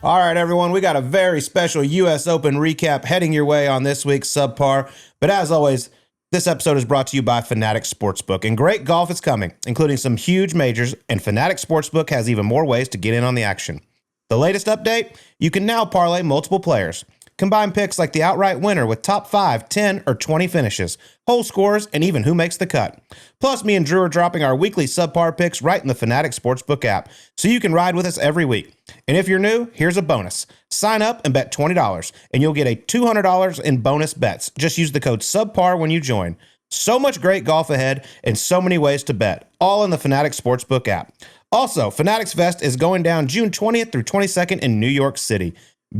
All right, everyone, we got a very special U.S. Open recap heading your way on this week's Subpar. But as always, this episode is brought to you by Fanatics Sportsbook. And great golf is coming, including some huge majors, and Fanatics Sportsbook has even more ways to get in on the action. The latest update? You can now parlay multiple players. Combine picks like the outright winner with top 5, 10, or 20 finishes, hole scores, and even who makes the cut. Plus, me and Drew are dropping our weekly Subpar picks right in the Fanatics Sportsbook app, so you can ride with us every week. And if you're new, here's a bonus. Sign up and bet $20, and you'll get a $200 in bonus bets. Just use the code SUBPAR when you join. So much great golf ahead and so many ways to bet, all in the Fanatics Sportsbook app. Also, Fanatics Fest is going down June 20th through 22nd in New York City.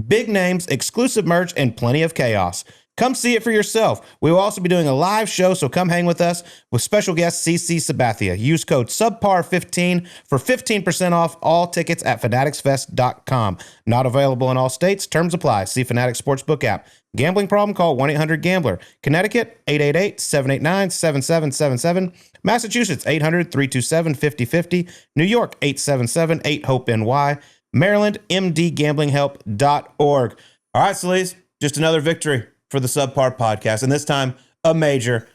Big names, exclusive merch, and plenty of chaos. Come see it for yourself. We will also be doing a live show, so come hang with us with special guest CC Sabathia. Use code SUBPAR15 for 15% off all tickets at fanaticsfest.com. Not available in all states. Terms apply. See Fanatics Sportsbook app. Gambling problem? Call 1-800-GAMBLER. Connecticut, 888-789-7777. Massachusetts, 800-327-5050. New York, 877-8-HOPE-NY. Maryland, mdgamblinghelp.org. All right, Sleaze, just another victory for the Subpar podcast, and this time a major.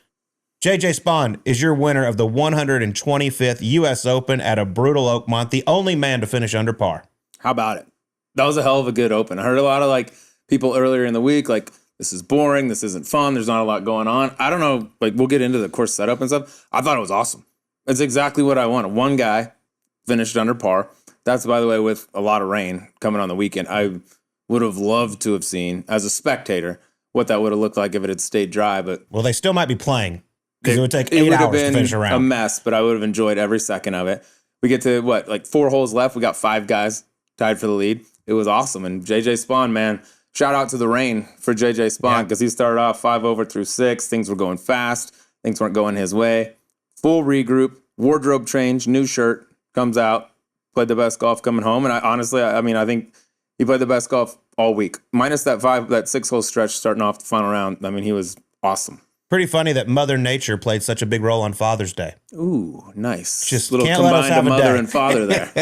JJ Spaun is your winner of the 125th U.S. Open at a brutal Oakmont, the only man to finish under par. How about it? That was a hell of a good Open. I heard a lot of people earlier in the week, this is boring, this isn't fun, there's not a lot going on. I don't know, we'll get into the course setup and stuff. I thought it was awesome. It's exactly what I wanted. One guy finished under par. That's, by the way, with a lot of rain coming on the weekend. I would have loved to have seen, as a spectator, what that would have looked like if it had stayed dry. But well, they still might be playing because it would take 8 hours to finish a round. A mess, but I would have enjoyed every second of it. We get to, 4 holes left. We got 5 guys tied for the lead. It was awesome. And JJ Spaun, man, shout out to the rain for JJ Spaun because he started off 5 over through 6. Things were going fast. Things weren't going his way. Full regroup, wardrobe change, new shirt, comes out. Played the best golf coming home, and I think he played the best golf all week. Minus that 6-hole stretch starting off the final round. I mean, he was awesome. Pretty funny that Mother Nature played such a big role on Father's Day. Ooh, nice. Just little can't let us have combined a mother day. And father there.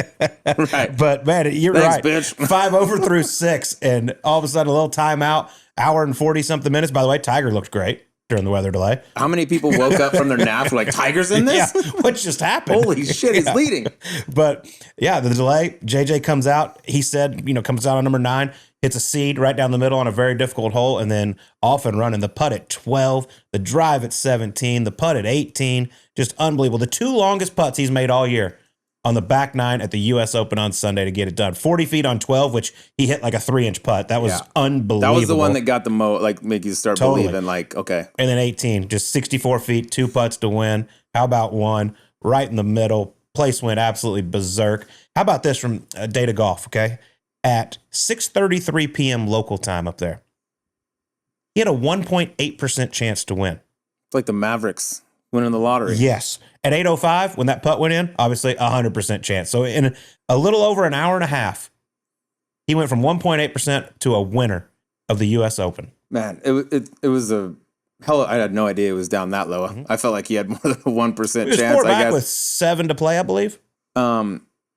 Right. But man, you're Thanks, right. Bitch. 5 over through 6, and all of a sudden a little timeout. Hour and 40 something minutes. By the way, Tiger looked great during the weather delay. How many people woke up from their naps like, Tiger's in this? Yeah, what just happened? Holy shit, he's leading. But yeah, the delay, JJ comes out. He said, comes out on number 9, hits a seed right down the middle on a very difficult hole, and then off and running. The putt at 12, the drive at 17, the putt at 18. Just unbelievable. The 2 longest putts he's made all year on the back 9 at the U.S. Open on Sunday to get it done. 40 feet on 12, which he hit like a 3-inch putt. That was unbelievable. That was the one that got the make you start believing, okay. And then 18, just 64 feet, 2 putts to win. How about 1? Right in the middle. Place went absolutely berserk. How about this from Data Golf, okay? At 6:33 p.m. local time up there, he had a 1.8% chance to win. It's like the Mavericks winning the lottery. Yes. At 8:05, when that putt went in, obviously 100% chance. So in a little over an hour and a half, he went from 1.8% to a winner of the U.S. Open. Man, it was a hell. I had no idea it was down that low. Mm-hmm. I felt like he had more than a 1% chance. I guess with 7 to play, I believe.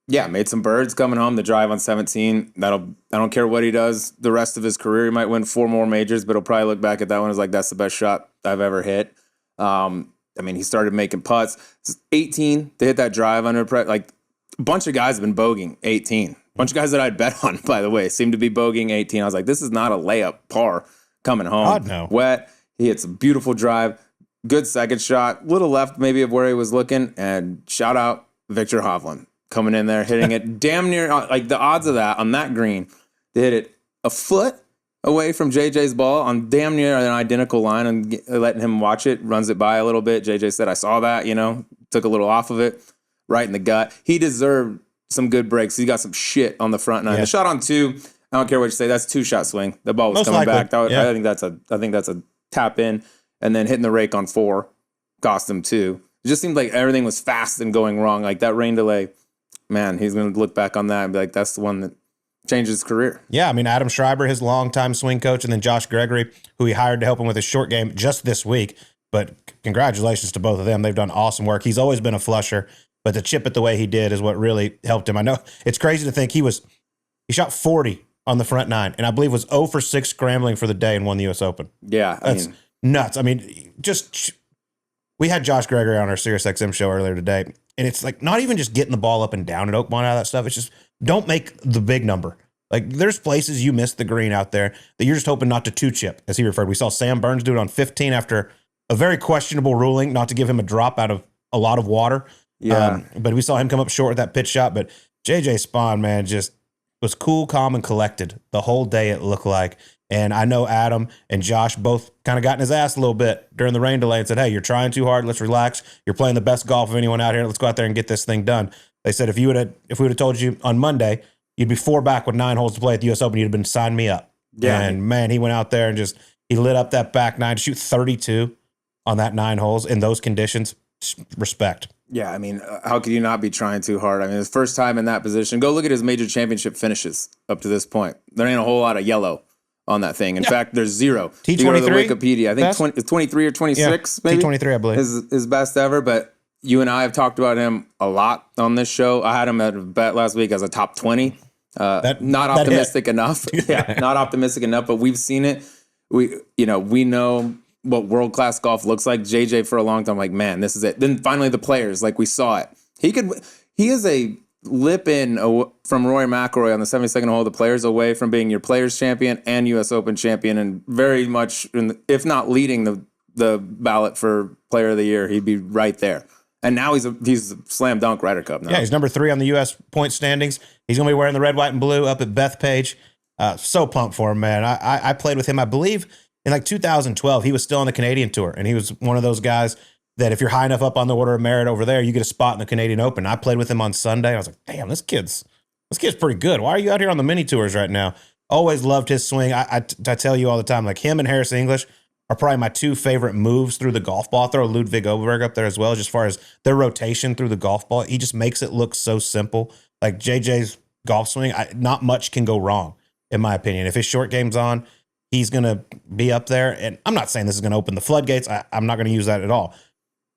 Yeah, made some birds coming home. The drive on 17. I don't care what he does the rest of his career. He might win 4 more majors, but he'll probably look back at that one as that's the best shot I've ever hit. He started making putts. 18 to hit that drive under pressure. A bunch of guys have been bogeying 18. A bunch of guys that I'd bet on, by the way, seemed to be bogeying 18. I was like, this is not a layup par coming home. God, no. Wet. He hits a beautiful drive. Good second shot. Little left maybe of where he was looking. And shout out Victor Hovland coming in there, hitting it damn near, the odds of that on that green, they hit it a foot away from JJ's ball on damn near an identical line and letting him watch it, runs it by a little bit. JJ said, I saw that, took a little off of it, right in the gut. He deserved some good breaks. He got some shit on the front nine. Yeah. The shot on 2, I don't care what you say, that's 2-shot swing. The ball was Most coming likely. back. Yeah. I think that's a tap in, and then hitting the rake on 4 cost him 2. It just seemed like everything was fast and going wrong. That rain delay, man, he's going to look back on that and be like, that's the one that changed his career. Yeah, Adam Schreiber, his longtime swing coach, and then Josh Gregory, who he hired to help him with his short game just this week. But congratulations to both of them. They've done awesome work. He's always been a flusher, but to chip it the way he did is what really helped him. I know it's crazy to think he shot 40 on the front nine, and I believe was 0 for 6 scrambling for the day and won the U.S. Open. Yeah, That's nuts. I mean, we had Josh Gregory on our SiriusXM show earlier today, and it's like not even just getting the ball up and down at Oakmont, out of that stuff. It's just don't make the big number. Like there's places you miss the green out there that you're just hoping not to two-chip, as he referred. We saw Sam Burns do it on 15 after a very questionable ruling, not to give him a drop out of a lot of water. Yeah. But we saw him come up short with that pitch shot. But JJ Spawn, man, just was cool, calm, and collected the whole day, it looked like. And I know Adam and Josh both kind of got in his ass a little bit during the rain delay and said, hey, you're trying too hard. Let's relax. You're playing the best golf of anyone out here. Let's go out there and get this thing done. They said if we would have told you on Monday, you'd be 4 back with 9 holes to play at the U.S. Open, you'd have been sign me up. Yeah. And man, he went out there and he lit up that back nine to shoot 32 on that 9 holes in those conditions. Respect. Yeah, I mean, how could you not be trying too hard? I mean, his first time in that position. Go look at his major championship finishes up to this point. There ain't a whole lot of yellow on that thing. In fact, there's 0. T23. You go to the Wikipedia. I think it's 23 or 26, maybe? T23, I believe. His best ever, but you and I have talked about him a lot on this show. I had him at a bet last week as a top 20. Not optimistic enough. Yeah, not optimistic enough, but we've seen it. We know what world-class golf looks like. JJ for a long time, like, man, this is it. Then finally the players, like we saw it. He is a lip in from Rory McIlroy on the 72nd hole of the players away from being your players champion and U.S. Open champion, and very much, if not leading the ballot for player of the year, he'd be right there. And now he's a slam dunk Ryder Cup now. Yeah, he's number 3 on the U.S. point standings. He's going to be wearing the red, white, and blue up at Bethpage. So pumped for him, man. I played with him, I believe, in like 2012. He was still on the Canadian Tour, and he was one of those guys that if you're high enough up on the order of merit over there, you get a spot in the Canadian Open. I played with him on Sunday. I was like, damn, this kid's pretty good. Why are you out here on the mini tours right now? Always loved his swing. I tell you all the time, like him and Harris English are probably my 2 favorite moves through the golf ball. I'll throw Ludwig Oberberg up there as well, just as far as their rotation through the golf ball. He just makes it look so simple. Like JJ's golf swing, not much can go wrong, in my opinion. If his short game's on, he's going to be up there. And I'm not saying this is going to open the floodgates. I'm not going to use that at all.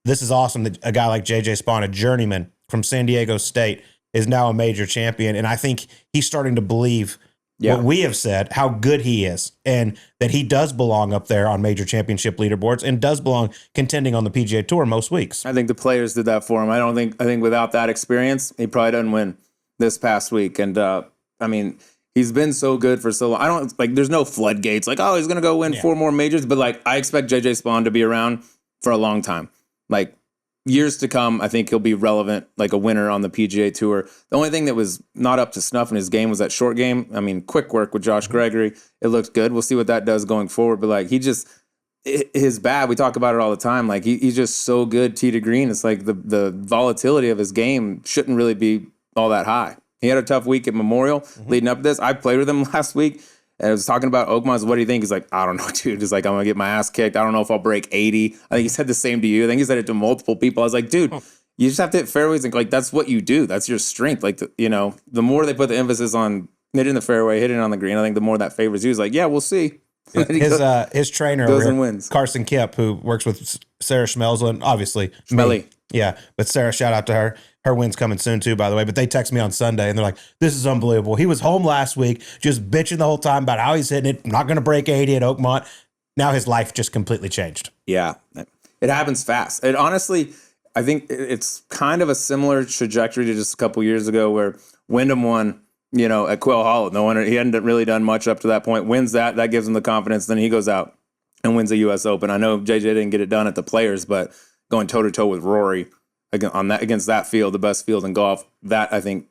This is awesome that a guy like JJ Spawn, a journeyman from San Diego State, is now a major champion. And I think he's starting to believe what we have said, how good he is, and that he does belong up there on major championship leaderboards and does belong contending on the PGA Tour most weeks. I think the players did that for him. I think without that experience, he probably doesn't win this past week. And I mean, he's been so good for so long. There's no floodgates. Like, oh, he's going to go win 4 more majors. But like, I expect JJ Spawn to be around for a long time. Like, years to come, I think he'll be relevant, like a winner on the PGA Tour. The only thing that was not up to snuff in his game was that short game. I mean, quick work with Josh Gregory. It looked good. We'll see what that does going forward. But like, his bad, we talk about it all the time. Like, he's just so good tee to green. It's like the volatility of his game shouldn't really be all that high. He had a tough week at Memorial leading up to this. I played with him last week. And I was talking about Oakmont. What do you think? He's like, I don't know, dude. He's like, I'm going to get my ass kicked. I don't know if I'll break 80. I think he said the same to you. I think he said it to multiple people. I was like, dude, you just have to hit fairways. And like, that's what you do. That's your strength. Like, the more they put the emphasis on hitting the fairway, hitting on the green, I think the more that favors you. He's like, yeah, we'll see. His trainer, goes and wins. Carson Kemp, who works with Sarah Schmelzlin, obviously. Schmelly. Yeah, but Sarah, shout out to her. Her win's coming soon too, by the way. But they text me on Sunday and they're like, this is unbelievable. He was home last week just bitching the whole time about how he's hitting it, not going to break 80 at Oakmont. Now his life just completely changed. Yeah, it happens fast. It honestly, I think it's kind of a similar trajectory to just a couple years ago where Wyndham won, at Quail Hollow. He hadn't really done much up to that point. Wins that gives him the confidence. Then he goes out and wins the U.S. Open. I know JJ didn't get it done at the Players, but going toe-to-toe with Rory against that field, the best field in golf, that I think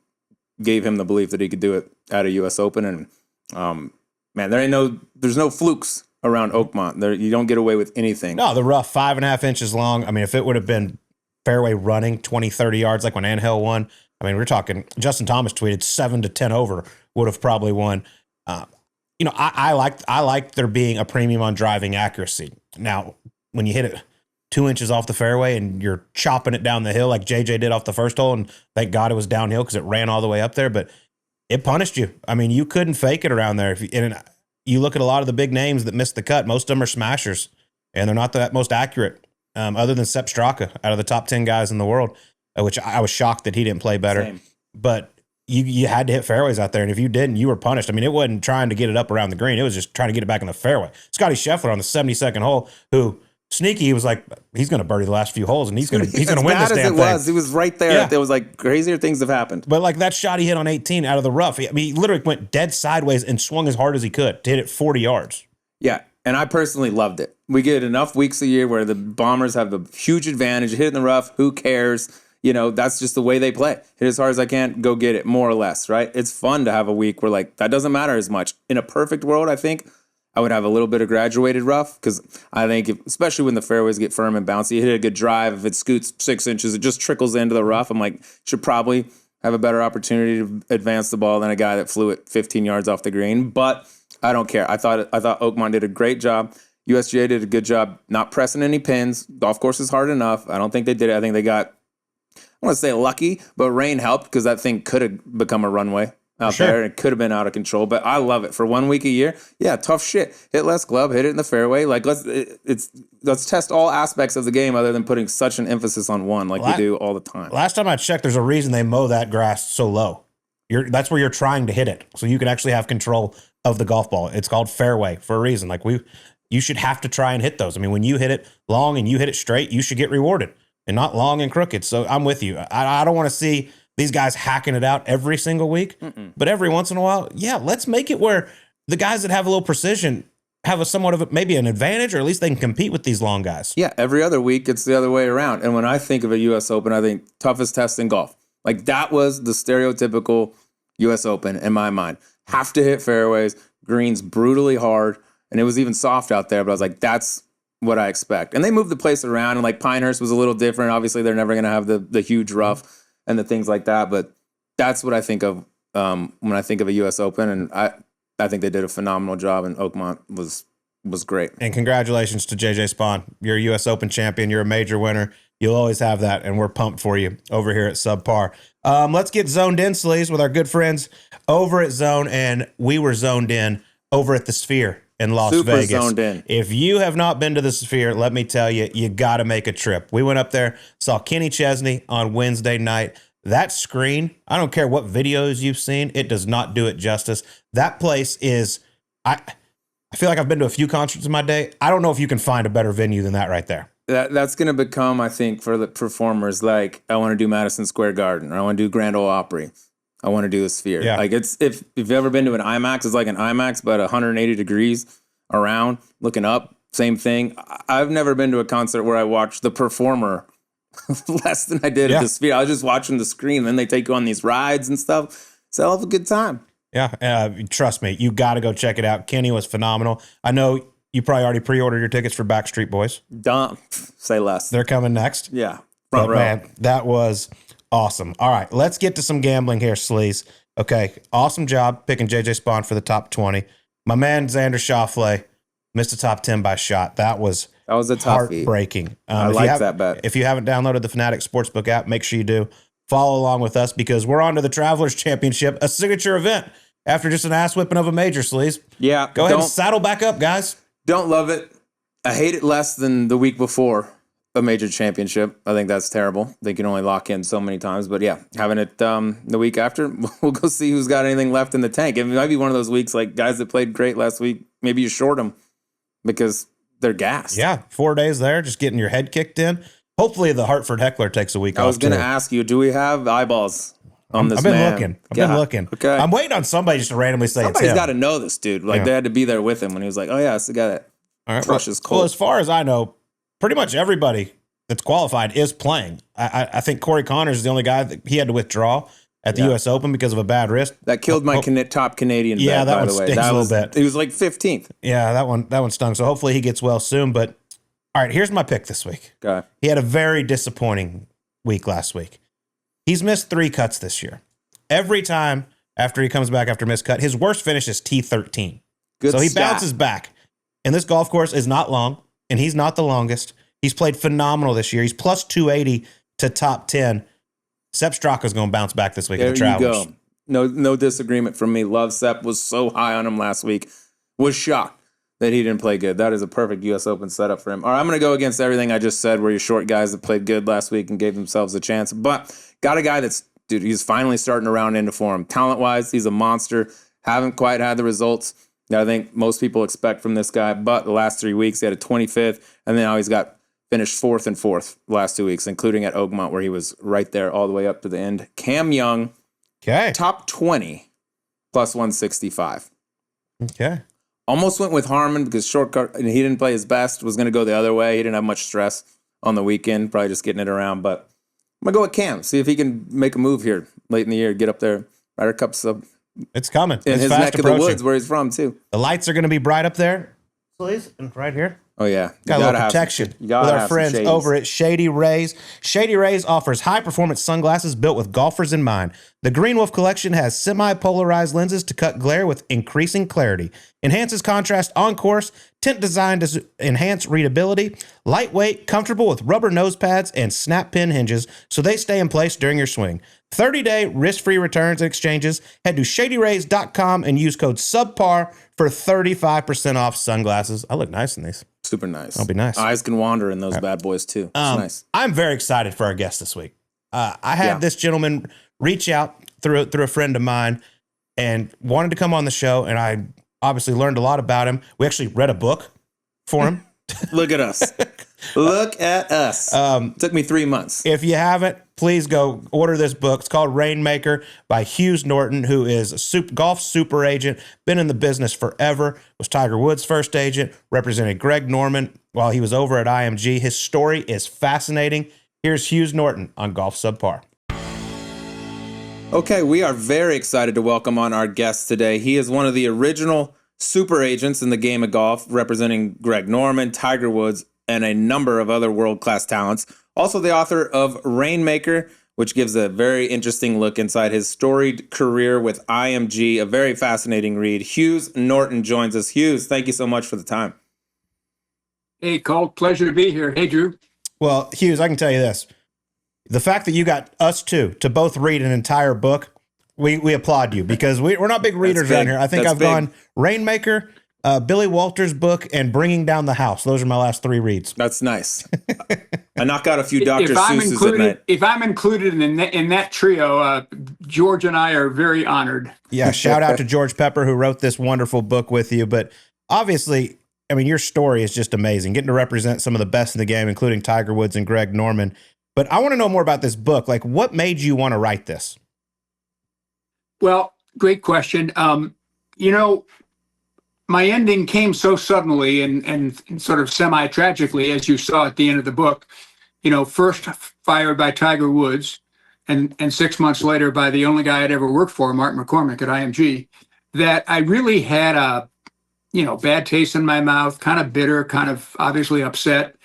gave him the belief that he could do it at a U.S. Open. And man, there's no flukes around Oakmont. You don't get away with anything. No, the rough 5.5 inches long. I mean, if it would have been fairway running 20, 30 yards like when Angel won, I mean, we're talking. Justin Thomas tweeted 7 to 10 over would have probably won. I like there being a premium on driving accuracy. Now, when you hit it 2 inches off the fairway and you're chopping it down the hill like JJ did off the first hole, and thank God it was downhill because it ran all the way up there, but it punished you. I mean, you couldn't fake it around there. And you look at a lot of the big names that missed the cut, most of them are smashers, and they're not the most accurate, other than Sepp Straka out of the top 10 guys in the world, which I was shocked that he didn't play better. Same. But you had to hit fairways out there. And if you didn't, you were punished. I mean, it wasn't trying to get it up around the green. It was just trying to get it back in the fairway. Scotty Scheffler on the 72nd hole, who sneaky, he was like, he's going to birdie the last few holes and he's going to win this damn thing. He was right there. Yeah. It was like crazier things have happened. But like that shot he hit on 18 out of the rough, I mean, he literally went dead sideways and swung as hard as he could to hit it 40 yards. Yeah. And I personally loved it. We get enough weeks a year where the Bombers have a huge advantage. Hit in the rough, who cares? You know, that's just the way they play. Hit as hard as I can, go get it, more or less, right? It's fun to have a week where, like, that doesn't matter as much. In a perfect world, I think I would have a little bit of graduated rough because I think, especially when the fairways get firm and bouncy, you hit a good drive. If it scoots 6 inches, it just trickles into the rough. I'm like, should probably have a better opportunity to advance the ball than a guy that flew it 15 yards off the green. But I don't care. I thought Oakmont did a great job. USGA did a good job not pressing any pins. Golf course is hard enough. I don't think they did it. I think they got, I want to say lucky, but rain helped because that thing could have become a runway out there. It could have been out of control, but I love it. For 1 week a year, yeah, tough shit. Hit less club, hit it in the fairway. Like let's test all aspects of the game other than putting such an emphasis on one like we do all the time. Last time I checked, there's a reason they mow that grass so low. That's where you're trying to hit it, so you can actually have control of the golf ball. It's called fairway for a reason. Like you should have to try and hit those. I mean, when you hit it long and you hit it straight, you should get rewarded. And not long and crooked. So I'm with you. I don't want to see these guys hacking it out every single week. But every once in a while, yeah, let's make it where the guys that have a little precision have a somewhat of maybe an advantage, or at least they can compete with these long guys. Yeah, every other week it's the other way around. And when I think of a U.S. Open, I think toughest test in golf. Like that was the stereotypical U.S. Open in my mind. Have to hit fairways, greens brutally hard, and it was even soft out there. But I was like, that's what I expect. And they moved the place around, and like Pinehurst was a little different. Obviously, they're never going to have the huge rough and the things like that. But that's what I think of when I think of a U.S. Open, and I think they did a phenomenal job, and Oakmont was great. And congratulations to JJ Spawn. You're a U.S. Open champion. You're a major winner. You'll always have that, and we're pumped for you over here at Subpar. Let's get zoned in, Sleaze, with our good friends over at Zone, and we were zoned in over at the Sphere in Las Vegas. Zoned in. If you have not been to the Sphere, let me tell you, you got to make a trip. We went up there, saw Kenny Chesney on Wednesday night. That screen, I don't care what videos you've seen, it does not do it justice. That place is, I feel like I've been to a few concerts in my day. I don't know if you can find a better venue than that right there. That's going to become, I think, for the performers, like I want to do Madison Square Garden, or I want to do Grand Ole Opry. I want to do a Sphere. Yeah. Like if you've ever been to an IMAX, it's like an IMAX, but 180 degrees around, looking up, same thing. I've never been to a concert where I watched the performer less than I did at the Sphere. I was just watching the screen. Then they take you on these rides and stuff. So I'll have a good time. Yeah, trust me, you got to go check it out. Kenny was phenomenal. I know you probably already pre-ordered your tickets for Backstreet Boys. Don't say less. They're coming next. Yeah, front row. Man, that was awesome. All right, let's get to some gambling here, Sleaze. Okay, awesome job picking JJ Spawn for the top 20. My man Xander Schauffele missed a top 10 by shot. That was a toughie. Heartbreaking. I like that bet. If you haven't downloaded the Fanatic Sportsbook app, make sure you do. Follow along with us because we're on to the Travelers Championship, a signature event after just an ass whipping of a major, Sleaze. Yeah. Go ahead and saddle back up, guys. Don't love it. I hate it less than the week before a major championship. I think that's terrible. They can only lock in so many times. But yeah, having it the week after, we'll go see who's got anything left in the tank. It might be one of those weeks like guys that played great last week, maybe you short them because they're gassed. Yeah, 4 days there, just getting your head kicked in. Hopefully the Hartford Heckler takes a week off. I was going to ask you, do we have eyeballs on this man? I've been looking. Okay. I'm waiting on somebody just to randomly say somebody's got to know this dude. Like they had to be there with him when he was like, oh yeah, it's the guy that crushes Colt. Well, as far as I know, pretty much everybody that's qualified is playing. I think Corey Connors is the only guy that he had to withdraw at the U.S. Open because of a bad wrist. That killed my top Canadian bet, that by one the way. Stinks a little bit. He was like 15th. Yeah, that one stung. So hopefully he gets well soon. But all right, here's my pick this week. Okay. He had a very disappointing week last week. He's missed 3 cuts this year. Every time after he comes back after missed cut, his worst finish is T13. Good so he stat. bounces back. And this golf course is not long, and he's not the longest. He's played phenomenal this year. He's plus 280 to top 10. Sepp Straka's going to bounce back this week at the Travelers. You go. No disagreement from me. Love Sepp, was so high on him last week. Was shocked that he didn't play good. That is a perfect U.S. Open setup for him. All right, I'm going to go against everything I just said where you're short guys that played good last week and gave themselves a chance. But got a guy that's dude, he's finally starting to round into form. Talent-wise, he's a monster. Haven't quite had the results that I think most people expect from this guy, but the last 3 weeks, he had a 25th, and then now he's got finished 4th and 4th the last 2 weeks, including at Oakmont, where he was right there all the way up to the end. Cam Young, top 20, plus 165. Okay. Almost went with Harmon because shortcut, and he didn't play his best, was going to go the other way. He didn't have much stress on the weekend, probably just getting it around, but I'm going to go with Cam, see if he can make a move here late in the year, get up there, Ryder Cup sub. It's coming. In it's his fast neck approaching. of the woods where he's from, too. The lights are going to be bright up there, please, and right here. Oh, yeah. Got a little protection with our friends over at Shady Rays. Shady Rays offers high-performance sunglasses built with golfers in mind. The Green Wolf collection has semi-polarized lenses to cut glare with increasing clarity, enhances contrast on course, tint designed to enhance readability, lightweight, comfortable with rubber nose pads and snap pin hinges so they stay in place during your swing. 30-day risk-free returns and exchanges. Head to shadyrays.com and use code SUBPAR for 35% off sunglasses. I look nice in these. Super nice. That'll be nice. Eyes can wander in those bad boys, too. It's nice. I'm very excited for our guest this week. I had this gentleman reach out through a friend of mine and wanted to come on the show, and I obviously learned a lot about him. We actually read a book for him. Look at us. Look at us. Took me 3 months. If you haven't, please go order this book. It's called Rainmaker by Hughes Norton, who is a golf super agent, been in the business forever, was Tiger Woods' first agent, represented Greg Norman while he was over at IMG. His story is fascinating. Here's Hughes Norton on Golf Subpar. Okay, we are very excited to welcome on our guest today. He is one of the original super agents in the game of golf, representing Greg Norman, Tiger Woods, and a number of other world-class talents. Also the author of Rainmaker, which gives a very interesting look inside his storied career with IMG, a very fascinating read. Hughes Norton joins us. Hughes, thank you so much for the time. Hey, Colt, pleasure to be here. Hey, Drew. Well, Hughes, I can tell you this. The fact that you got us two to both read an entire book, we applaud you, because we're not big readers around here. I think I've gone Rainmaker, Billy Walters' book, and Bringing Down the House. Those are my last 3 reads. That's nice. I knock out a few Dr. Seuss's at night. If I'm included in that trio, George and I are very honored. Yeah, shout out to George Pepper, who wrote this wonderful book with you. But obviously, I mean, your story is just amazing, getting to represent some of the best in the game, including Tiger Woods and Greg Norman. But I want to know more about this book. Like, what made you want to write this? Well, great question. My ending came so suddenly and sort of semi-tragically, as you saw at the end of the book. First fired by Tiger Woods, and 6 months later by the only guy I'd ever worked for, Mark McCormick at IMG, that I really had a, bad taste in my mouth, kind of bitter, kind of obviously upset,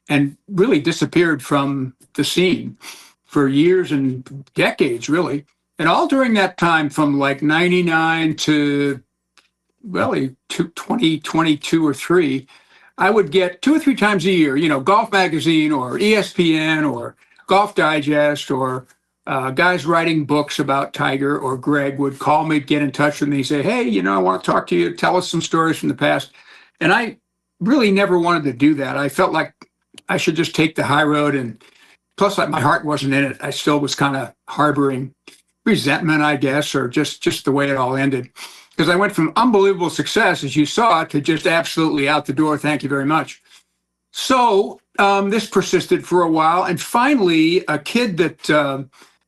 and really disappeared from the scene for years and decades, really. And all during that time, from like 99 to really 2022 or 3, I would get 2 or 3 times a year, Golf Magazine or ESPN or Golf Digest or guys writing books about Tiger or Greg would call me, get in touch with me, say, hey, I want to talk to you, tell us some stories from the past. And I really never wanted to do that. I felt like I should just take the high road, and plus my heart wasn't in it. I still was kind of harboring resentment, I guess, or just the way it all ended. Because I went from unbelievable success, as you saw, to just absolutely out the door. Thank you very much. So this persisted for a while. And finally, a kid that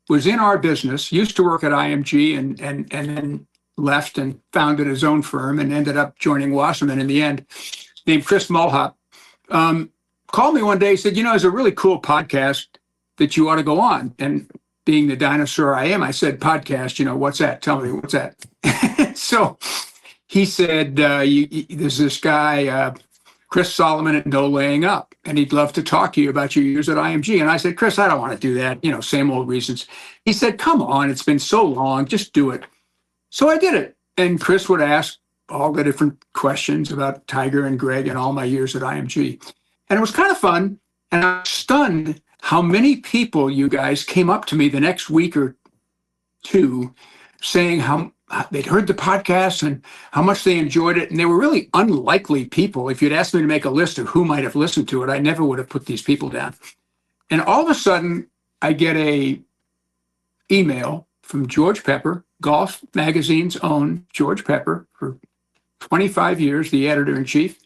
was in our business, used to work at IMG and then left and founded his own firm and ended up joining Wasserman in the end, named Chris Mulhop, called me one day, said, there's a really cool podcast that you ought to go on. And being the dinosaur I am, I said, podcast, what's that? Tell me, what's that? So he said, there's this guy, Chris Solomon at No Laying Up, and he'd love to talk to you about your years at IMG. And I said, Chris, I don't want to do that. Same old reasons. He said, come on, it's been so long, just do it. So I did it. And Chris would ask all the different questions about Tiger and Greg and all my years at IMG. And it was kind of fun. And I was stunned how many people, you guys, came up to me the next week or 2 saying how they'd heard the podcast and how much they enjoyed it. And they were really unlikely people. If you'd asked me to make a list of who might have listened to it, I never would have put these people down. And all of a sudden, I get a email from George Pepper, Golf Magazine's own George Pepper, for 25 years, the editor-in-chief.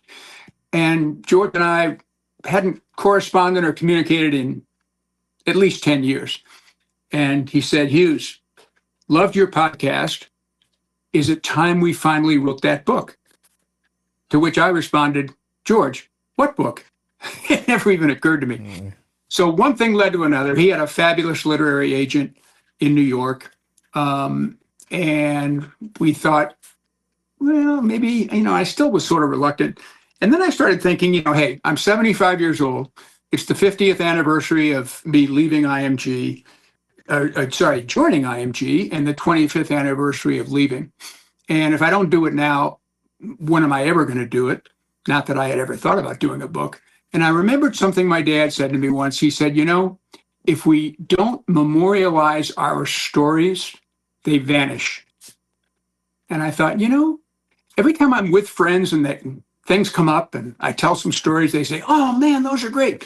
And George and I hadn't corresponded or communicated in at least 10 years. And he said, Hughes, loved your podcast. Is it time we finally wrote that book? To which I responded, George, what book? It never even occurred to me. So one thing led to another. He had a fabulous literary agent in New York. And we thought, well, maybe, I still was sort of reluctant. And then I started thinking, hey, I'm 75 years old. It's the 50th anniversary of me leaving IMG, joining IMG, and the 25th anniversary of leaving. And if I don't do it now, when am I ever going to do it? Not that I had ever thought about doing a book. And I remembered something my dad said to me once. He said, if we don't memorialize our stories, they vanish. And I thought, every time I'm with friends and that things come up and I tell some stories, they say, oh man, those are great.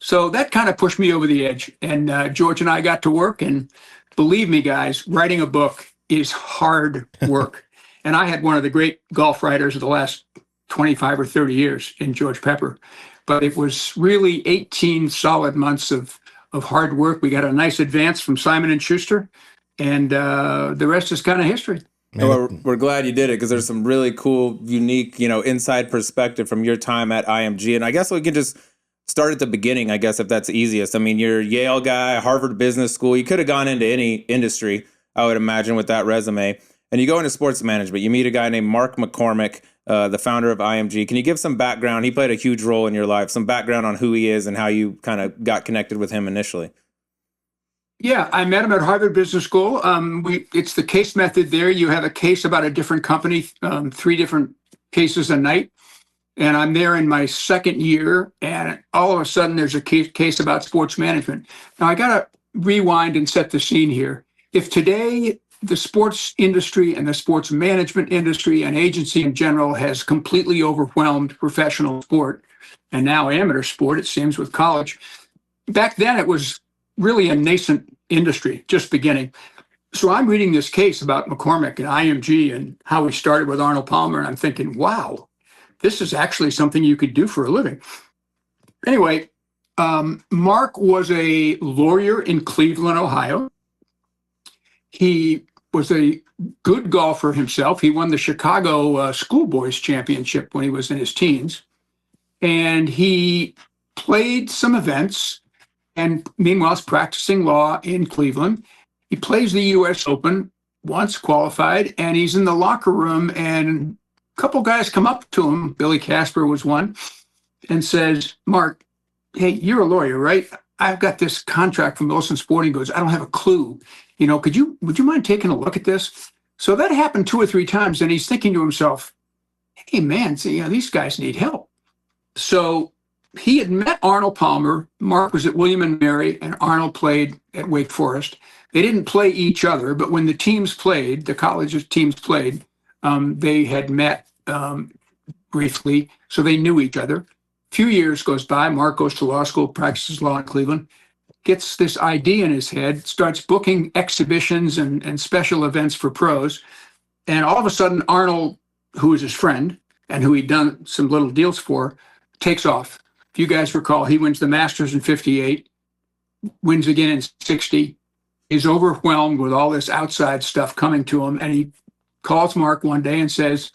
So that kind of pushed me over the edge. And George and I got to work. And believe me, guys, writing a book is hard work. And I had one of the great golf writers of the last 25 or 30 years in George Pepper. But it was really 18 solid months of hard work. We got a nice advance from Simon & Schuster. And the rest is kind of history. Well, we're glad you did it because there's some really cool, unique, inside perspective from your time at IMG. And I guess we can just start at the beginning, I guess, if that's easiest. I mean, you're a Yale guy, Harvard Business School. You could have gone into any industry, I would imagine, with that resume. And you go into sports management. You meet a guy named Mark McCormick, the founder of IMG. Can you give some background? He played a huge role in your life, some background on who he is and how you kind of got connected with him initially. Yeah, I met him at Harvard Business School. It's the case method there. You have a case about a different company, 3 different cases a night. And I'm there in my second year, and all of a sudden there's a case about sports management. Now, I got to rewind and set the scene here. If today the sports industry and the sports management industry and agency in general has completely overwhelmed professional sport, and now amateur sport, it seems, with college, back then it was really a nascent industry, just beginning. So I'm reading this case about McCormick and IMG and how he started with Arnold Palmer, and I'm thinking, wow, this is actually something you could do for a living. Anyway, Mark was a lawyer in Cleveland, Ohio. He was a good golfer himself. He won the Chicago Schoolboys Championship when he was in his teens. And he played some events and meanwhile is practicing law in Cleveland. He plays the U.S. Open, once qualified, and he's in the locker room, and a couple guys come up to him, Billy Casper was one, and says, Mark, hey, you're a lawyer, right? I've got this contract from Wilson Sporting Goods. I don't have a clue. Would you mind taking a look at this? So that happened 2 or 3 times, and he's thinking to himself, hey, man, these guys need help. So he had met Arnold Palmer. Mark was at William & Mary, and Arnold played at Wake Forest. They didn't play each other, but when the teams played, the college teams played, they had met briefly, so they knew each other. A few years goes by. Mark goes to law school, practices law in Cleveland, gets this idea in his head, starts booking exhibitions and special events for pros. And all of a sudden, Arnold, who was his friend and who he'd done some little deals for, takes off. If you guys recall, he wins the Masters in 58, wins again in 60, is overwhelmed with all this outside stuff coming to him. And he calls Mark one day and says,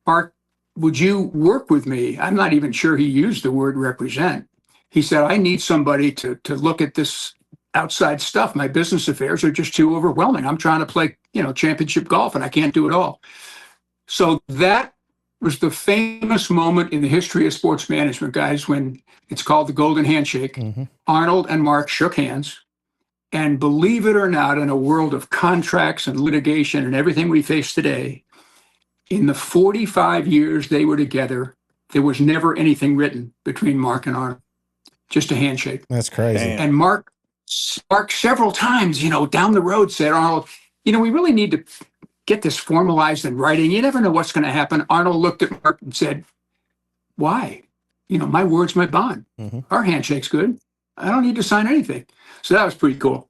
Mark, would you work with me? I'm not even sure he used the word represent. He said, I need somebody to look at this outside stuff. My business affairs are just too overwhelming. I'm trying to play, championship golf, and I can't do it all. So that was the famous moment in the history of sports management, guys, when it's called the Golden Handshake. Mm-hmm. Arnold and Mark shook hands. And believe it or not, in a world of contracts and litigation and everything we face today, in the 45 years they were together, there was never anything written between Mark and Arnold, just a handshake. That's crazy. And Mark several times, down the road said, Arnold, we really need to get this formalized in writing. You never know what's going to happen. Arnold looked at Mark and said, why? My word's my bond. Mm-hmm. Our handshake's good. I don't need to sign anything. So that was pretty cool.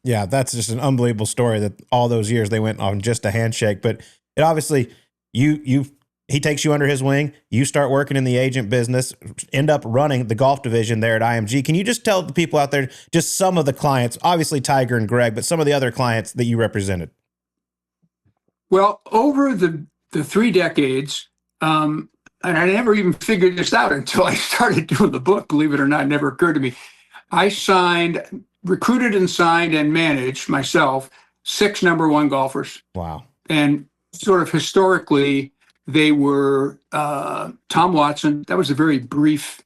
Yeah, that's just an unbelievable story that all those years they went on just a handshake. But it obviously, he takes you under his wing. You start working in the agent business, end up running the golf division there at IMG. Can you just tell the people out there just some of the clients, obviously Tiger and Greg, but some of the other clients that you represented? Well, over the 3 decades, and I never even figured this out until I started doing the book, believe it or not, it never occurred to me. I recruited and signed and managed myself 6 number 1 golfers. Wow. And sort of historically, they were Tom Watson. That was a very brief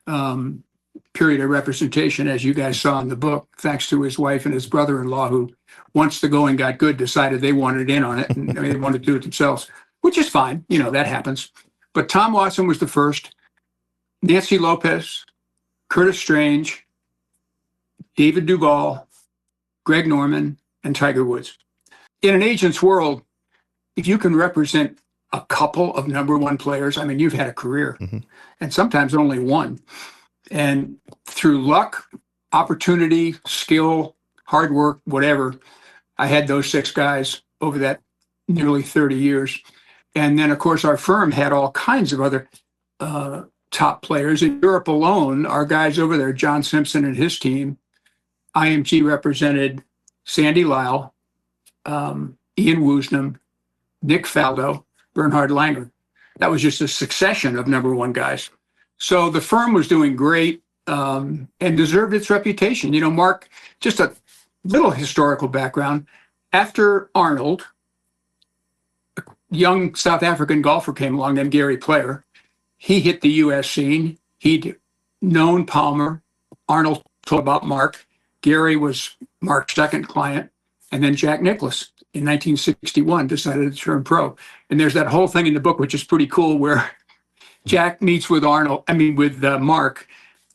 period of representation, as you guys saw in the book, thanks to his wife and his brother-in-law, who, once the going got good, decided they wanted in on it and they wanted to do it themselves, which is fine. That happens. But Tom Watson was the first. Nancy Lopez, Curtis Strange, David Duval, Greg Norman, and Tiger Woods. In an agent's world, if you can represent a couple of number 1 players, I mean, you've had a career, and sometimes only one. And through luck, opportunity, skill, hard work, whatever, I had those 6 guys over that nearly 30 years. And then, of course, our firm had all kinds of other top players. In Europe alone, our guys over there, John Simpson and his team, IMG represented Sandy Lyle, Ian Woosnam, Nick Faldo, Bernhard Langer. That was just a succession of number 1 guys. So the firm was doing great and deserved its reputation. Mark, just a little historical background. After Arnold, a young South African golfer came along named Gary Player. He hit the U.S. scene. He'd known Palmer. Arnold told about Mark. Gary was Mark's second client. And then Jack Nicklaus in 1961 decided to turn pro. And there's that whole thing in the book, which is pretty cool, where Jack meets with Mark.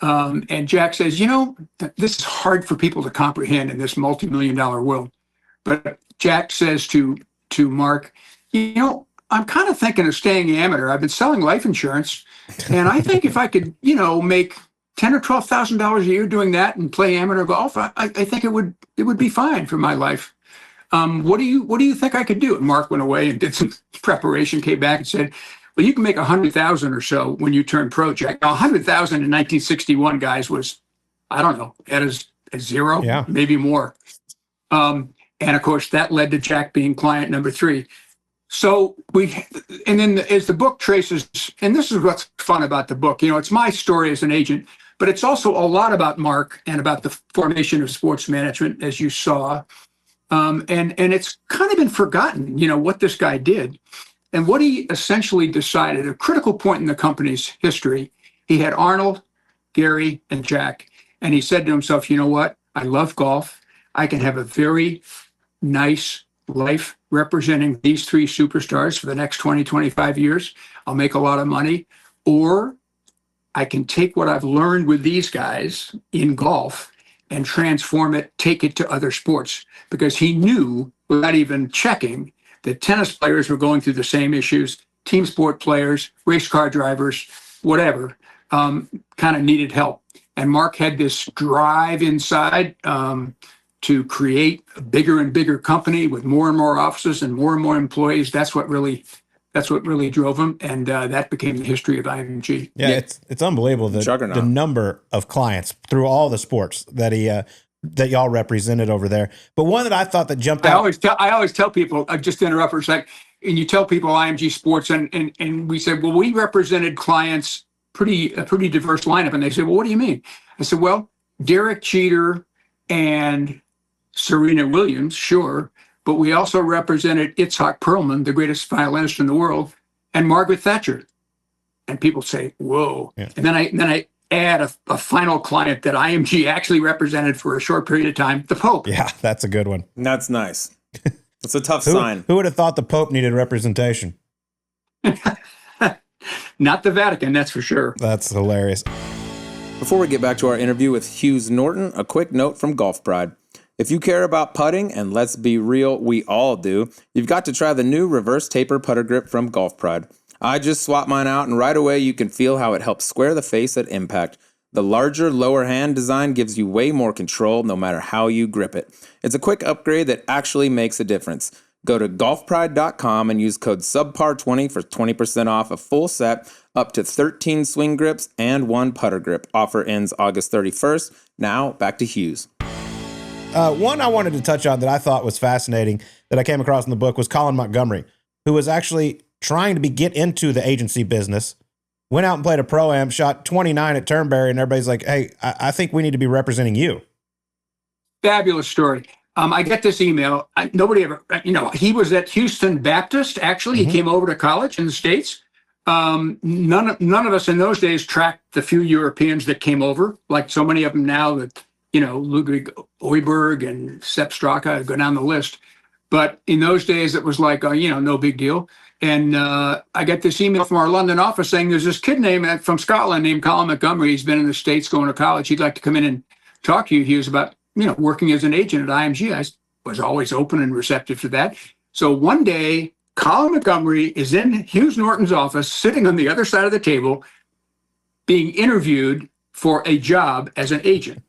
And Jack says, this is hard for people to comprehend in this multi-million-dollar world. But Jack says to Mark, I'm kind of thinking of staying amateur. I've been selling life insurance. And I think if I could, make $10,000 or $12,000 a year doing that and play amateur golf, I think it would be fine for my life. What do you think I could do? And Mark went away and did some preparation, came back and said, well, you can make 100,000 or so when you turn pro, Jack. Now, 100,000 in 1961, guys, was, I don't know, at a zero, maybe more. And of course, that led to Jack being client number 3. So as the book traces, and this is what's fun about the book, it's my story as an agent, but it's also a lot about Mark and about the formation of sports management, as you saw. And it's kind of been forgotten, what this guy did. And what he essentially decided, a critical point in the company's history, he had Arnold, Gary, and Jack. And he said to himself, you know what? I love golf. I can have a very nice life representing these 3 superstars for the next 20, 25 years. I'll make a lot of money. Or I can take what I've learned with these guys in golf and transform it, take it to other sports. Because he knew, without even checking, that tennis players were going through the same issues, team sport players, race car drivers, whatever, kind of needed help. And Mark had this drive inside to create a bigger and bigger company with more and more offices and more employees. That's what really drove him, and that became the history of IMG. Yeah, it's unbelievable the number of clients through all the sports that he that y'all represented over there. But one that I thought that jumped out. I always tell people, just to interrupt for a sec, and you tell people IMG Sports, and we said, well, we represented clients a pretty diverse lineup, and they said, well, what do you mean? I said, well, Derek Jeter and Serena Williams, sure, but we also represented Itzhak Perlman, the greatest violinist in the world, and Margaret Thatcher. And people say, whoa. Yeah. And then I add a final client that IMG actually represented for a short period of time, the Pope. Yeah, that's a good one. That's nice. That's a tough sign. Who would have thought the Pope needed representation? Not the Vatican, that's for sure. That's hilarious. Before we get back to our interview with Hughes Norton, a quick note from Golf Pride. If you care about putting, and let's be real, we all do, you've got to try the new reverse taper putter grip from Golf Pride. I just swapped mine out, and right away you can feel how it helps square the face at impact. The larger lower hand design gives you way more control no matter how you grip it. It's a quick upgrade that actually makes a difference. Go to golfpride.com and use code SUBPAR20 for 20% off a full set, up to 13 swing grips and 1 putter grip. Offer ends August 31st. Now, back to Hughes. One I wanted to touch on that I thought was fascinating that I came across in the book was Colin Montgomerie, who was actually trying to get into the agency business, went out and played a pro-am, shot 29 at Turnberry, and everybody's like, hey, I think we need to be representing you. Fabulous story. I get this email. Nobody ever, he was at Houston Baptist, actually. He came over to college in the States. None of us in those days tracked the few Europeans that came over, like so many of them now that, Ludwig Oyberg and Sepp Straka, go down the list. But in those days, it was like, no big deal. And I get this email from our London office saying there's this kid from Scotland named Colin Montgomerie. He's been in the States going to college. He'd like to come in and talk to you. He was about, working as an agent at IMG. I was always open and receptive to that. So one day, Colin Montgomerie is in Hughes Norton's office, sitting on the other side of the table, being interviewed for a job as an agent.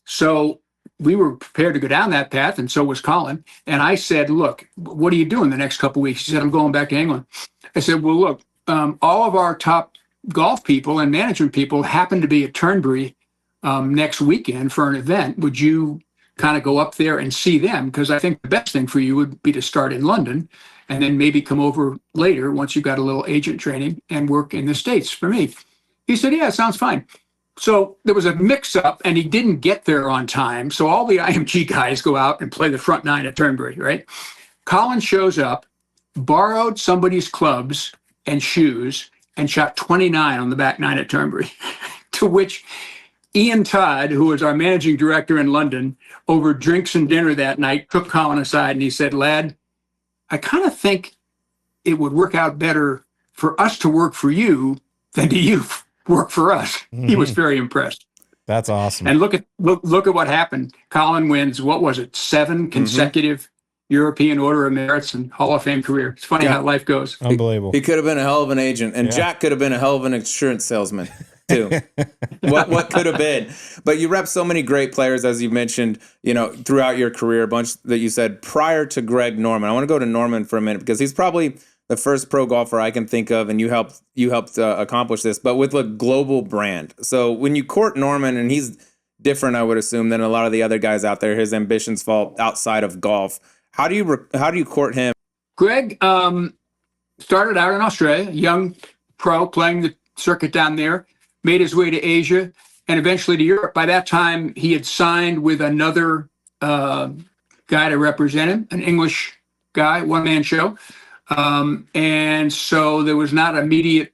So we were prepared to go down that path, and so was Colin. And I said, look, what are you doing the next couple of weeks? He said, I'm going back to England. I said, well, look, all of our top golf people and management people happen to be at Turnberry next weekend for an event. Would you kind of go up there and see them? Because I think the best thing for you would be to start in London and then maybe come over later once you've got a little agent training and work in the States for me. He said, yeah, sounds fine. So there was a mix-up, and he didn't get there on time. So all the IMG guys go out and play the front nine at Turnberry, right? Colin shows up, borrowed somebody's clubs and shoes, and shot 29 on the back nine at Turnberry, to which Ian Todd, who was our managing director in London, over drinks and dinner that night, took Colin aside and he said, lad, I kind of think it would work out better for us to work for you than to you work for us. He was very impressed. That's awesome. And look at what happened. Colin wins, what was it, 7 consecutive European Order of Merits and Hall of Fame career. It's funny how life goes. Unbelievable. He could have been a hell of an agent, and Jack could have been a hell of an insurance salesman too. what could have been? But you rep so many great players, as you mentioned, throughout your career, a bunch that you said prior to Greg Norman. I want to go to Norman for a minute because he's probably the first pro golfer I can think of, and you helped accomplish this, but with a global brand. So when you court Norman, and he's different, I would assume, than a lot of the other guys out there, his ambitions fall outside of golf. How do you court him? Greg started out in Australia, young pro playing the circuit down there, made his way to Asia and eventually to Europe. By that time, he had signed with another guy to represent him, an English guy, one-man show. And so there was not immediate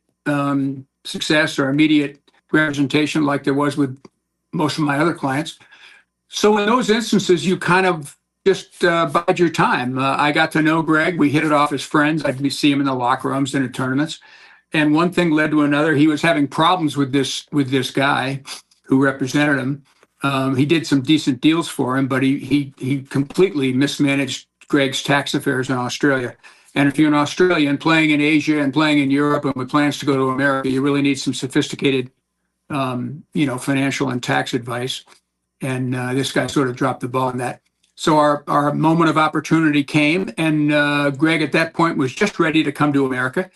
success or immediate representation like there was with most of my other clients. So in those instances, you kind of just bide your time. I got to know Greg. We hit it off as friends. I'd see him in the locker rooms and at tournaments. And one thing led to another. He was having problems with this guy who represented him. He did some decent deals for him, but he completely mismanaged Greg's tax affairs in Australia. And if you're an Australian playing in Asia and playing in Europe and with plans to go to America, you really need some sophisticated, financial and tax advice. And this guy sort of dropped the ball on that. So our moment of opportunity came, and Greg at that point was just ready to come to America.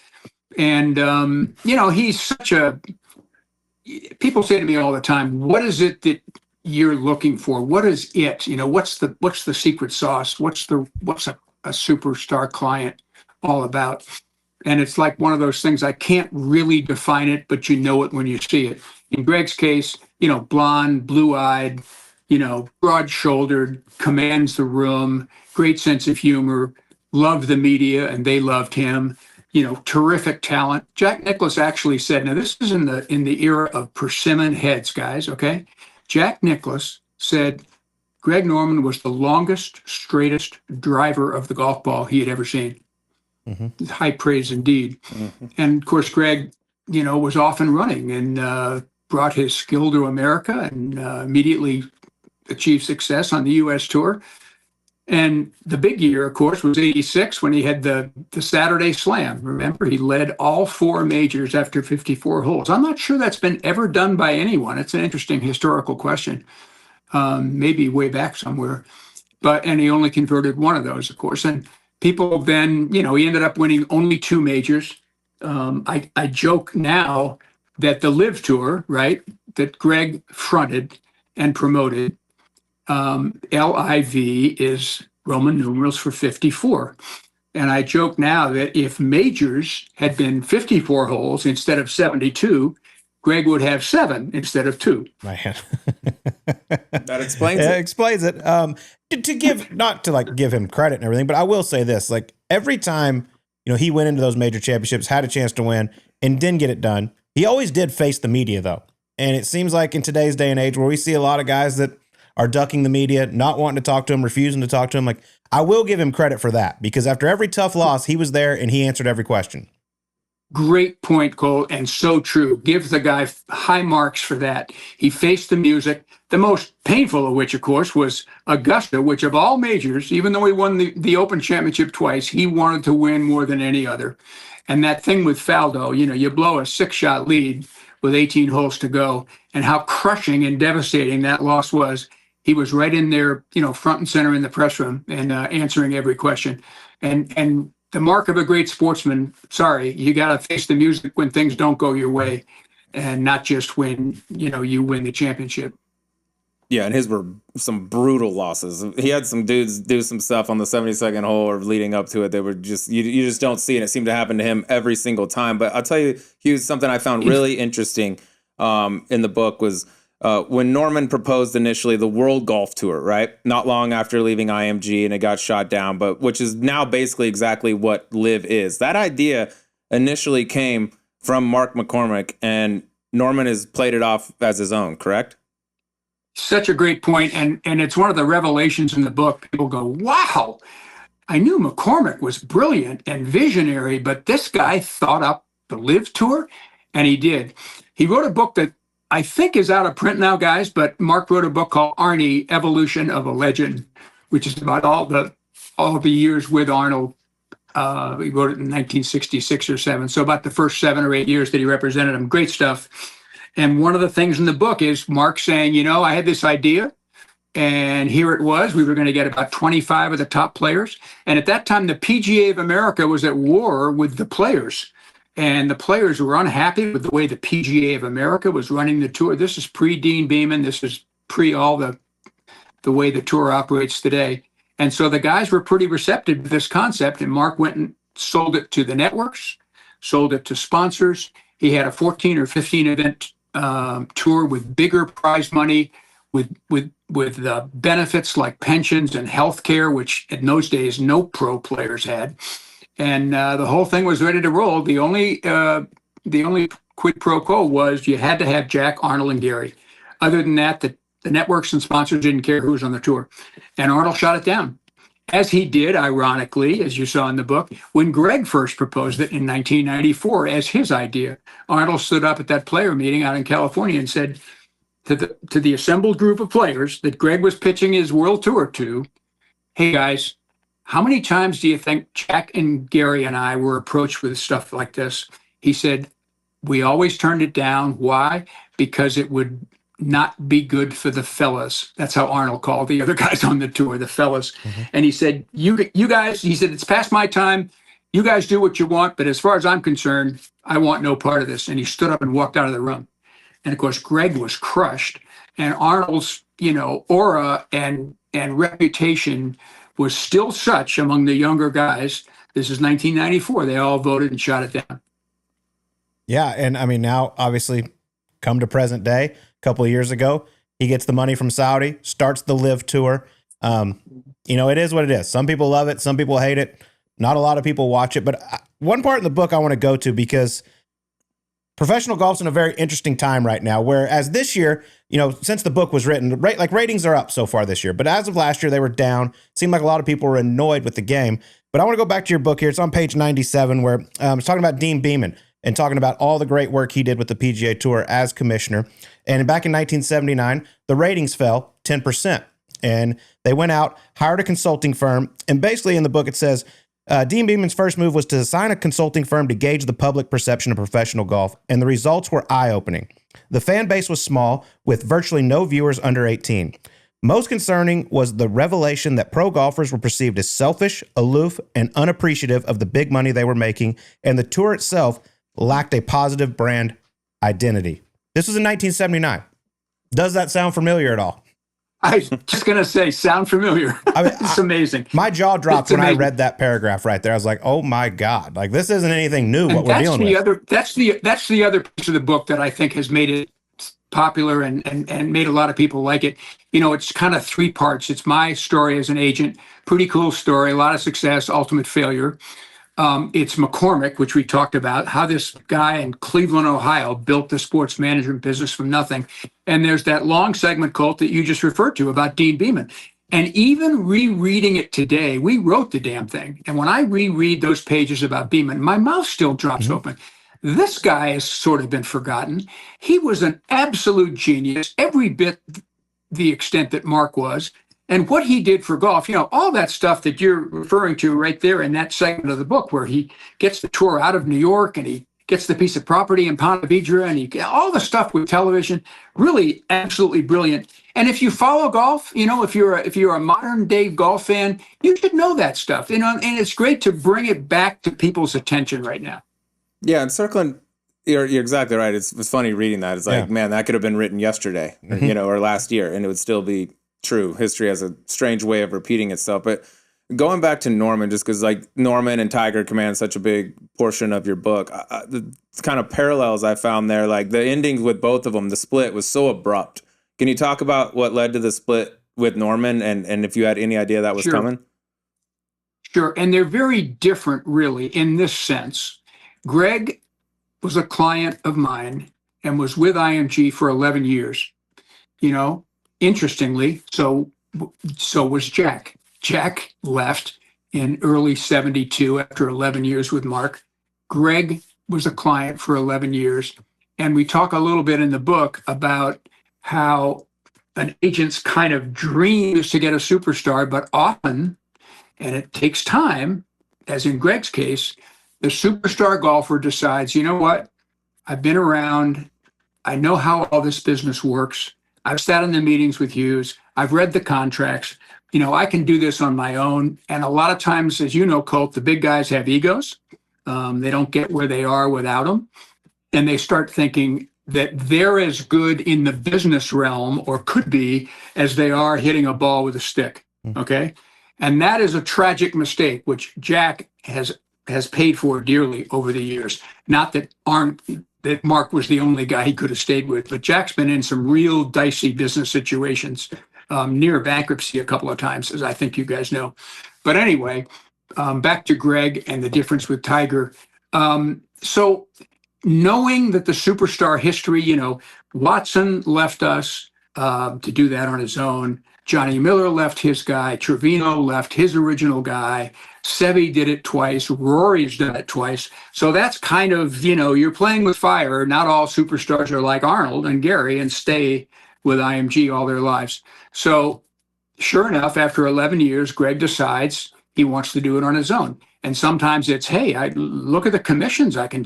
And, he's such people say to me all the time, what is it that you're looking for? What is it? What's the secret sauce? What's a superstar client all about? And it's like one of those things, I can't really define it, but you know it when you see it. In Greg's case, blonde, blue-eyed, broad-shouldered, commands the room, great sense of humor, loved the media, and they loved him. Terrific talent. Jack Nicklaus actually said, now this is in the era of persimmon heads, guys, okay? Jack Nicklaus said Greg Norman was the longest, straightest driver of the golf ball he had ever seen. Mm-hmm. High praise indeed. Mm-hmm. And of course, Greg, was off and running and brought his skill to America and immediately achieved success on the U.S. tour. And the big year, of course, was 86 when he had the Saturday Slam. Remember, he led all 4 majors after 54 holes. I'm not sure that's been ever done by anyone. It's an interesting historical question, maybe way back somewhere. And he only converted 1 of those, of course. And people then, he ended up winning only 2 majors. I joke now that the LIV Tour, right, that Greg fronted and promoted, LIV is Roman numerals for 54. And I joke now that if majors had been 54 holes instead of 72, Greg would have 7 instead of 2. Man. That explains it. It explains it. To give, not to like give him credit and everything, but I will say this, like every time, he went into those major championships, had a chance to win and didn't get it done. He always did face the media though. And it seems like in today's day and age where we see a lot of guys that are ducking the media, not wanting to talk to him, refusing to talk to him. Like, I will give him credit for that because after every tough loss, he was there and he answered every question. Great point, Cole, and so true. Give the guy high marks for that. He faced the music, the most painful of which, of course, was Augusta, which of all majors, even though he won the Open Championship twice, he wanted to win more than any other. And that thing with Faldo, you blow a 6-shot lead with 18 holes to go, and how crushing and devastating that loss was. He was right in there, front and center in the press room and answering every question. And the mark of a great sportsman, sorry, you got to face the music when things don't go your way and not just when, you win the championship. Yeah, and his were some brutal losses. He had some dudes do some stuff on the 72nd hole or leading up to it. They were just, you just don't see, and it seemed to happen to him every single time. But I'll tell you, Hughes, something I found really interesting in the book was when Norman proposed initially the World Golf Tour, right? Not long after leaving IMG, and it got shot down, but which is now basically exactly what LIV is. That idea initially came from Mark McCormick, and Norman has played it off as his own, correct? Such a great point, and it's one of the revelations in the book. People go, wow, I knew McCormick was brilliant and visionary, but this guy thought up the LIV Tour, and he did. He wrote a book that I think is out of print now, guys, but Mark wrote a book called Arnie, Evolution of a Legend, which is about all the years with Arnold. He wrote it in 1966 or 7, so about the first 7 or 8 years that he represented him. Great stuff. And one of the things in the book is Mark saying, I had this idea, and here it was. We were going to get about 25 of the top players. And at that time, the PGA of America was at war with the players. And the players were unhappy with the way the PGA of America was running the tour. This is pre-Dean Beeman. This is pre all the way the tour operates today. And so the guys were pretty receptive to this concept. And Mark went and sold it to the networks, sold it to sponsors. He had a 14 or 15 event tour with bigger prize money, with benefits like pensions and health care, which in those days no pro players had. And the whole thing was ready to roll. The only quid pro quo was you had to have Jack, Arnold, and Gary. Other than that, the networks and sponsors didn't care who was on the tour. And Arnold shot it down, as he did, ironically, as you saw in the book, when Greg first proposed it in 1994 as his idea. Arnold stood up at that player meeting out in California and said to the assembled group of players that Greg was pitching his world tour to, hey, guys, how many times do you think Jack and Gary and I were approached with stuff like this? He said, we always turned it down. Why? Because it would not be good for the fellas. That's how Arnold called the other guys on the tour, the fellas. Mm-hmm. And he said, you guys, he said, it's past my time. You guys do what you want. But as far as I'm concerned, I want no part of this. And he stood up and walked out of the room. And of course, Greg was crushed. And Arnold's, aura and reputation was still such among the younger guys. This is 1994. They all voted and shot it down. Yeah. And I mean, now obviously come to present day, a couple of years ago, he gets the money from Saudi, starts the LIV Tour. It is what it is. Some people love it. Some people hate it. Not a lot of people watch it. But one part in the book I want to go to, because professional golf's in a very interesting time right now, whereas this year, since the book was written, ratings are up so far this year. But as of last year, they were down. Seemed like a lot of people were annoyed with the game. But I want to go back to your book here. It's on page 97, where it's talking about Dean Beeman and talking about all the great work he did with the PGA Tour as commissioner. And back in 1979, the ratings fell 10%. And they went out, hired a consulting firm. And basically in the book, it says, Dean Beeman's first move was to assign a consulting firm to gauge the public perception of professional golf, and the results were eye-opening. The fan base was small, with virtually no viewers under 18. Most concerning was the revelation that pro golfers were perceived as selfish, aloof, and unappreciative of the big money they were making, and the tour itself lacked a positive brand identity. This was in 1979. Does that sound familiar at all? I was just going to say, sound familiar. I mean, it's amazing. My jaw dropped It's when I amazing. read that paragraph right there. I was like, oh my God, like this isn't anything new what we're dealing with. That's the other piece of the book that I think has made it popular and made a lot of people like it. You know, it's kind of three parts. It's my story as an agent, pretty cool story, a lot of success, ultimate failure. It's McCormick, which we talked about, how this guy in Cleveland, Ohio built the sports management business from nothing. And there's that long segment, Colt, that you just referred to about Dean Beeman. And even rereading it today, we wrote the damn thing. And when I reread those pages about Beeman, my mouth still drops open. This guy has sort of been forgotten. He was an absolute genius, every bit the extent that Mark was. And what he did for golf, you know, all that stuff that you're referring to right there in that segment of the book where he gets the tour out of New York and he gets the piece of property in Ponte Vedra and all the stuff with television, really absolutely brilliant. And if you follow golf, you know, if you're a modern day golf fan, you should know that stuff, you know, and it's great to bring it back to people's attention right now. Yeah, and circling, you're exactly right. It's funny reading that. It's like, man, that could have been written yesterday, you know, or last year, and it would still be true. History has a strange way of repeating itself. But going back to Norman, just because like Norman and Tiger command such a big portion of your book, the kind of parallels I found there, like the endings with both of them, the split was so abrupt. Can you talk about what led to the split with Norman and if you had any idea that was coming? Sure. And they're very different, really, in this sense. Greg was a client of mine and was with IMG for 11 years. You know, interestingly, so was Jack. Jack left in early 72 after 11 years with Mark. Greg was a client for 11 years. And we talk a little bit in the book about how an agent's kind of dream is to get a superstar, but often, and it takes time, as in Greg's case, the superstar golfer decides, you know what, I've been around, I know how all this business works, I've sat in the meetings with Hughes, I've read the contracts, you know, I can do this on my own. And a lot of times, as you know, Colt, the big guys have egos. They don't get where they are without them. And they start thinking that they're as good in the business realm, or could be, as they are hitting a ball with a stick, okay? And that is a tragic mistake, which Jack has paid for dearly over the years. Not that Mark was the only guy he could have stayed with, but Jack's been in some real dicey business situations, near bankruptcy a couple of times, as I think you guys know. But anyway, back to Greg and the difference with Tiger. So knowing that the superstar history, you know, Watson left us to do that on his own. Johnny Miller left his guy. Trevino left his original guy. Seve did it twice. Rory's done it twice. So that's kind of, you know, you're playing with fire. Not all superstars are like Arnold and Gary and stay with IMG all their lives. So sure enough, after 11 years, Greg decides he wants to do it on his own. And sometimes it's, hey, I look at the commissions I can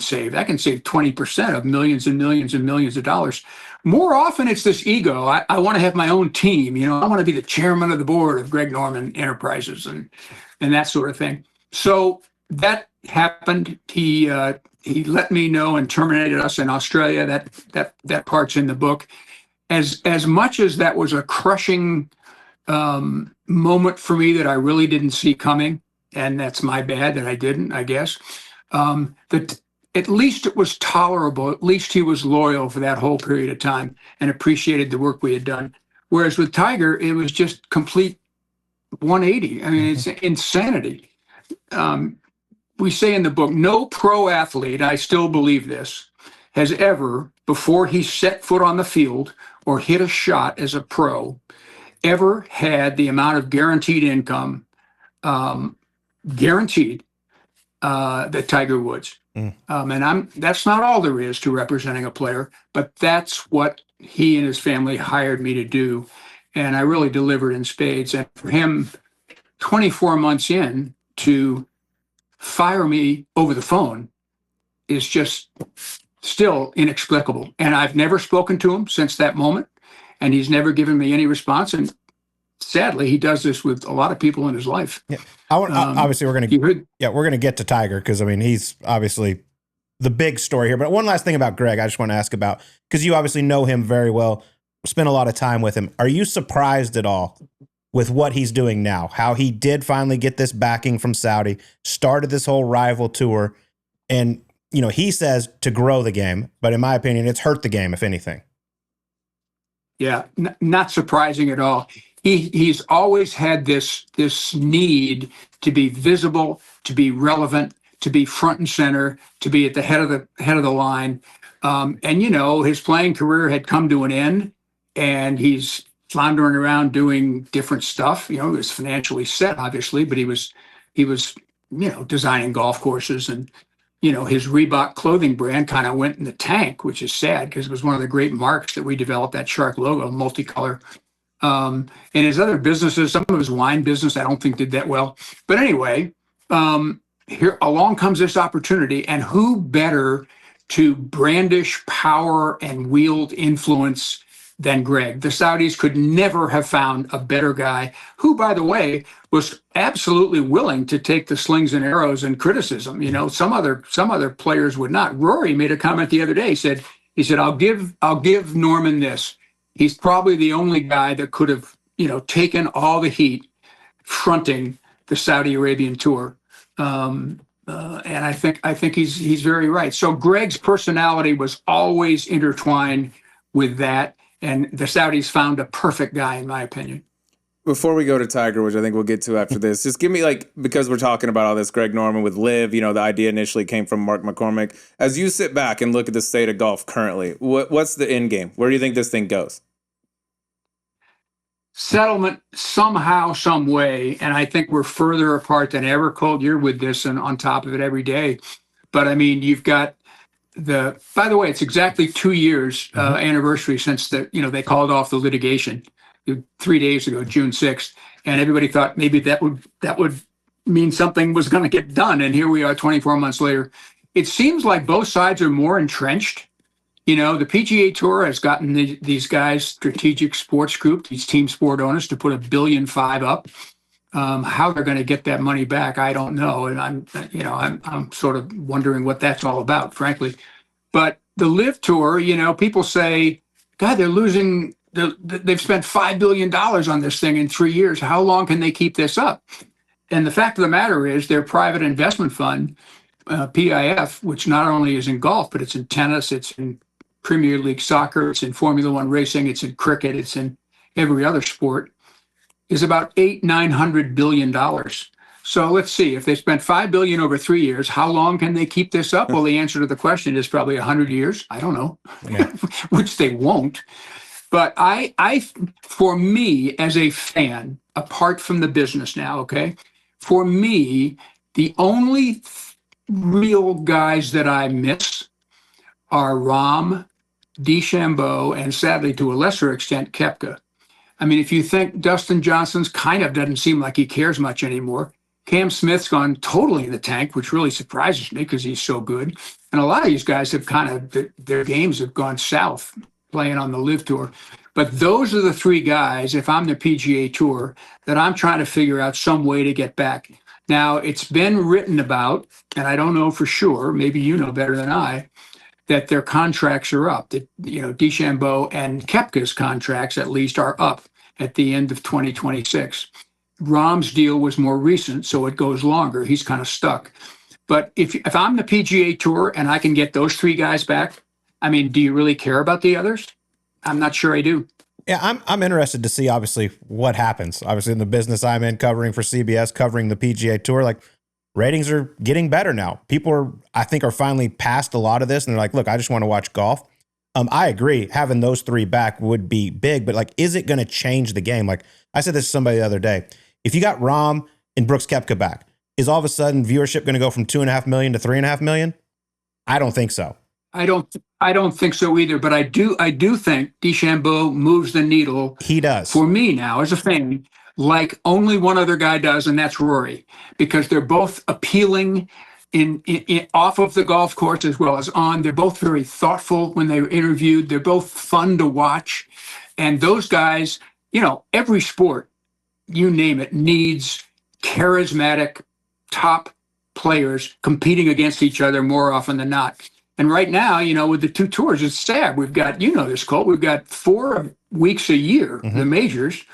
save. I can save 20% of millions and millions and millions of dollars. More often it's this ego. I want to have my own team. You know, I want to be the chairman of the board of Greg Norman Enterprises and that sort of thing. So that happened. He let me know and terminated us in Australia. That part's in the book. As much as that was a crushing moment for me that I really didn't see coming, and that's my bad that I didn't, I guess. That at least it was tolerable. At least he was loyal for that whole period of time and appreciated the work we had done. Whereas with Tiger, it was just complete 180. I mean, it's insanity. We say in the book, no pro athlete, I still believe this, has ever, before he set foot on the field or hit a shot as a pro, ever had the amount of guaranteed income, guaranteed, that Tiger Woods. And that's not all there is to representing a player, but that's what he and his family hired me to do. and I really delivered in spades. And for him, 24 months in, to fire me over the phone is just still inexplicable. And I've never spoken to him since that moment, and he's never given me any response. And sadly, he does this with a lot of people in his life. Yeah, obviously we're gonna get to Tiger, because I mean he's obviously the big story here. But one last thing about Greg, I just want to ask about, because you obviously know him very well, spent a lot of time with him. Are you surprised at all with what he's doing now? How he did finally get this backing from Saudi, started this whole rival tour, and you know he says to grow the game, but in my opinion, it's hurt the game if anything. Yeah, not surprising at all. He's always had this need to be visible, to be relevant, to be front and center, to be at the head of the line. And you know, his playing career had come to an end, and he's floundering around doing different stuff. You know, he was financially set, obviously, but he was, you know, designing golf courses, and you know, his Reebok clothing brand kind of went in the tank, which is sad because it was one of the great marks that we developed, that shark logo, multicolor. And his other businesses, some of his wine business, I don't think did that well. But anyway, here along comes this opportunity, and who better to brandish power and wield influence than Greg? The Saudis could never have found a better guy, who, by the way, was absolutely willing to take the slings and arrows and criticism. You know, some other players would not. Rory made a comment the other day. He said, I'll give Norman this. He's probably the only guy that could have, you know, taken all the heat fronting the Saudi Arabian tour. And I think he's very right. So Greg's personality was always intertwined with that, and the Saudis found a perfect guy, in my opinion. Before we go to Tiger, which I think we'll get to after this, just give me, like, because we're talking about all this, Greg Norman with LIV, you know, the idea initially came from Mark McCormick. As you sit back and look at the state of golf currently, what's the end game? Where do you think this thing goes? Settlement somehow, some way, and I think we're further apart than ever. Colt, you're with this and on top of it every day. But I mean, you've got by the way, it's exactly 2 years anniversary since they called off the litigation 3 days ago, June 6th, and everybody thought maybe that would mean something was going to get done. And here we are 24 months later. It seems like both sides are more entrenched. You know, the PGA Tour has gotten these guys, Strategic Sports Group, these team sport owners, to put $1.5 billion up. How they're going to get that money back, I don't know, and I'm sort of wondering what that's all about, frankly. But the LIV Tour, you know, people say, God, they're losing. They've spent $5 billion on this thing in 3 years. How long can they keep this up? And the fact of the matter is, their private investment fund, PIF, which not only is in golf, but it's in tennis, it's in Premier League soccer, it's in Formula One racing, it's in cricket, it's in every other sport, is about $900 billion. So let's see, if they spent $5 billion over 3 years, how long can they keep this up? Well, the answer to the question is probably 100 years. I don't know, which they won't. But for me as a fan, apart from the business now, okay, for me, the only real guys that I miss are Rahm, DeChambeau, and sadly, to a lesser extent, Koepka. I mean, if you think Dustin Johnson's kind of doesn't seem like he cares much anymore. Cam Smith's gone totally in the tank, which really surprises me because he's so good. And a lot of these guys have their games have gone south playing on the LIV Tour. But those are the three guys, if I'm the PGA Tour, that I'm trying to figure out some way to get back. Now, it's been written about, and I don't know for sure, maybe you know better than I, that their contracts are up, that, you know, DeChambeau and Koepka's contracts at least are up at the end of 2026. Rahm's deal was more recent, so it goes longer. He's kind of stuck. But if I'm the PGA Tour and I can get those three guys back, I mean, do you really care about the others? I'm not sure I do. Yeah, I'm interested to see, obviously, what happens. Obviously, in the business I'm in, covering for CBS, covering the PGA Tour, like, ratings are getting better now. People I think are finally past a lot of this, and they're like, look, I just want to watch golf. I agree. Having those three back would be big, but like, is it going to change the game? Like I said this to somebody the other day. If you got Rahm and Brooks Koepka back, is all of a sudden viewership going to go from 2.5 million to 3.5 million? I don't think so. I don't think so either. But I do think DeChambeau moves the needle. He does for me now as a fan, like only one other guy does, and that's Rory, because they're both appealing in off of the golf course as well as on. They're both very thoughtful when they're interviewed. They're both fun to watch, and those guys, every sport, you name it, needs charismatic top players competing against each other more often than not. And right now, with the two tours, it's sad. We've got, this, Colt, we've got 4 weeks a year, the majors,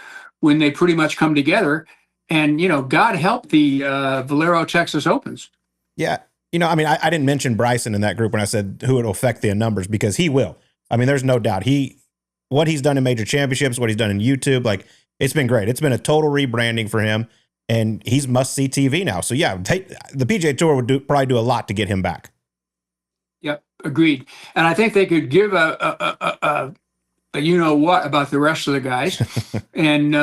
when they pretty much come together. And, God help the Valero Texas Opens. Yeah. I didn't mention Bryson in that group when I said who it'll affect the numbers, because he will. There's no doubt. What he's done in major championships, what he's done in YouTube, it's been great. It's been a total rebranding for him, and he's must-see TV now. So, yeah, the PGA Tour would probably do a lot to get him back. Yep, agreed. And I think they could give a what about the rest of the guys. And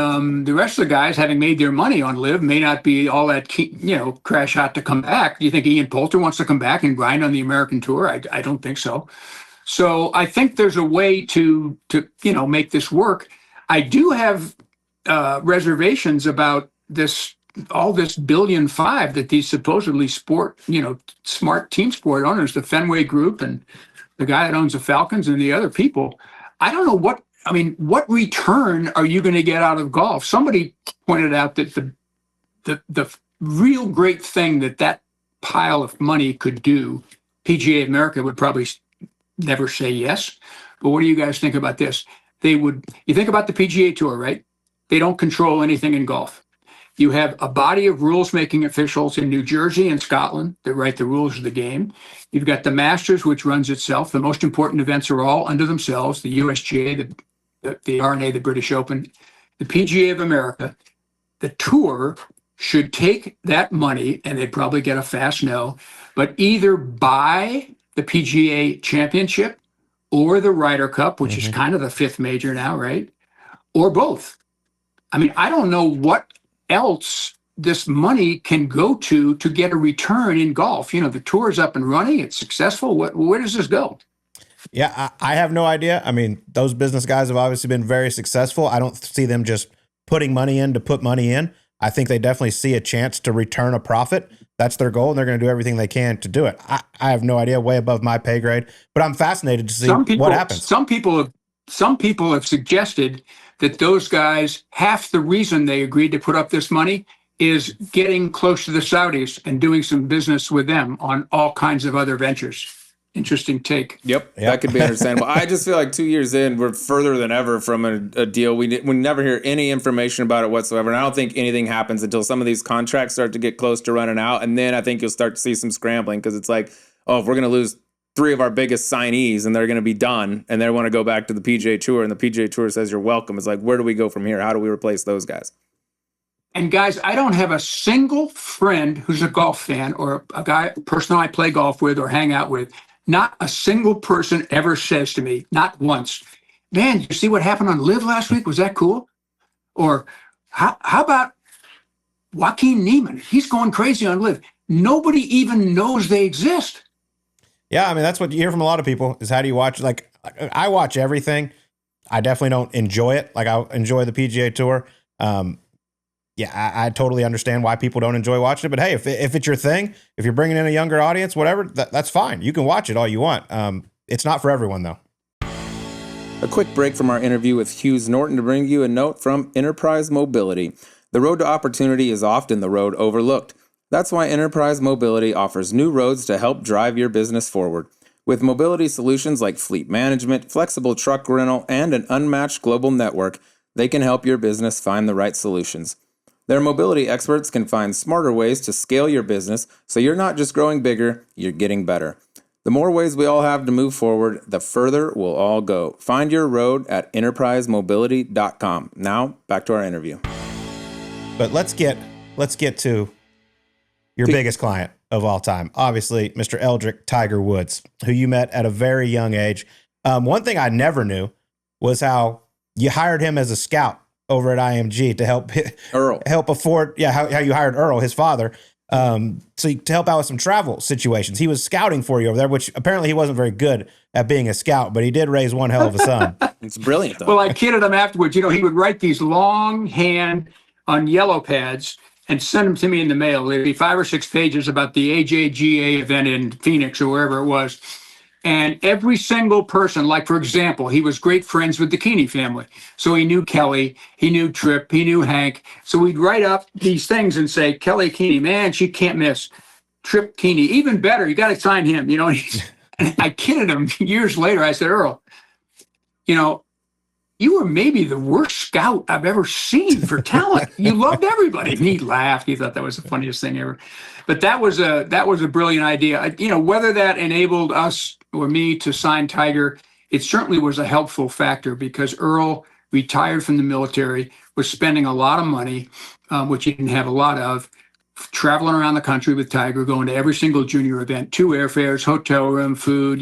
the rest of the guys, having made their money on LIV, may not be all that crash hot to come back. Do you think Ian Poulter wants to come back and grind on the American Tour? I don't think so. So I think there's a way to make this work. I do have reservations about all this $1.5 billion that these supposedly smart team sport owners, the Fenway Group and the guy that owns the Falcons and the other people. I don't know what return are you going to get out of golf? Somebody pointed out that the real great thing that pile of money could do, PGA America would probably never say yes. But what do you guys think about this? You think about the PGA Tour, right? They don't control anything in golf. You have a body of rules-making officials in New Jersey and Scotland that write the rules of the game. You've got the Masters, which runs itself. The most important events are all under themselves, the USGA, the RNA, the British Open, the PGA of America. The Tour should take that money, and they'd probably get a fast no, but either buy the PGA Championship or the Ryder Cup, which is kind of the 5th major now, right? Or both. I don't know what else this money can go to get a return in golf. The tour is up and running. It's successful. Where does this go? Yeah, I have no idea. Those business guys have obviously been very successful. I don't see them just putting money in to put money in. I think they definitely see a chance to return a profit. That's their goal, and they're going to do everything they can to do it. I have no idea, way above my pay grade, but I'm fascinated to see what happens. Some people have suggested that those guys, half the reason they agreed to put up this money is getting close to the Saudis and doing some business with them on all kinds of other ventures. Interesting take. Yep, that could be understandable. I just feel like 2 years in, we're further than ever from a deal. We never hear any information about it whatsoever, and I don't think anything happens until some of these contracts start to get close to running out, and then I think you'll start to see some scrambling, because it's like, if we're going to lose 3 of our biggest signees and they're going to be done and they want to go back to the PGA Tour, and the PGA Tour says you're welcome. It's like, where do we go from here? How do we replace those guys? And guys, I don't have a single friend who's a golf fan or a person I play golf with or hang out with. Not a single person ever says to me, not once, man, you see what happened on LIV last week? Was that cool? Or how about Joaquin Neiman? He's going crazy on LIV. Nobody even knows they exist. Yeah, that's what you hear from a lot of people is, how do you watch? I watch everything. I definitely don't enjoy it. I enjoy the PGA Tour. I totally understand why people don't enjoy watching it. But hey, if it's your thing, if you're bringing in a younger audience, whatever, that's fine. You can watch it all you want. It's not for everyone, though. A quick break from our interview with Hughes Norton to bring you a note from Enterprise Mobility. The road to opportunity is often the road overlooked. That's why Enterprise Mobility offers new roads to help drive your business forward. With mobility solutions like fleet management, flexible truck rental, and an unmatched global network, they can help your business find the right solutions. Their mobility experts can find smarter ways to scale your business so you're not just growing bigger, you're getting better. The more ways we all have to move forward, the further we'll all go. Find your road at enterprisemobility.com. Now, back to our interview. But let's get to your biggest client of all time. Obviously, Mr. Eldrick Tiger Woods, who you met at a very young age. One thing I never knew was how you hired him as a scout over at IMG to help Earl. how you hired Earl, his father, So to help out with some travel situations. He was scouting for you over there, which apparently he wasn't very good at being a scout, but he did raise one hell of a son. It's brilliant, though. Well, I kidded him afterwards. He would write these long hand on yellow pads and send them to me in the mail. There'd be 5 or 6 pages about the AJGA event in Phoenix or wherever it was. And every single person, like, for example, he was great friends with the Keeney family. So he knew Kelly, he knew Tripp, he knew Hank. So we'd write up these things and say, Kelly Keeney, man, she can't miss. Tripp Keeney, even better, you got to sign him. And I kidded him years later. I said, Earl, you were maybe the worst scout I've ever seen for talent. You loved everybody. And he laughed. He thought that was the funniest thing ever. But that was a brilliant idea. Whether that enabled us or me to sign Tiger, it certainly was a helpful factor because Earl retired from the military, was spending a lot of money, which he didn't have a lot of, traveling around the country with Tiger, going to every single junior event, 2 airfares, hotel room, food,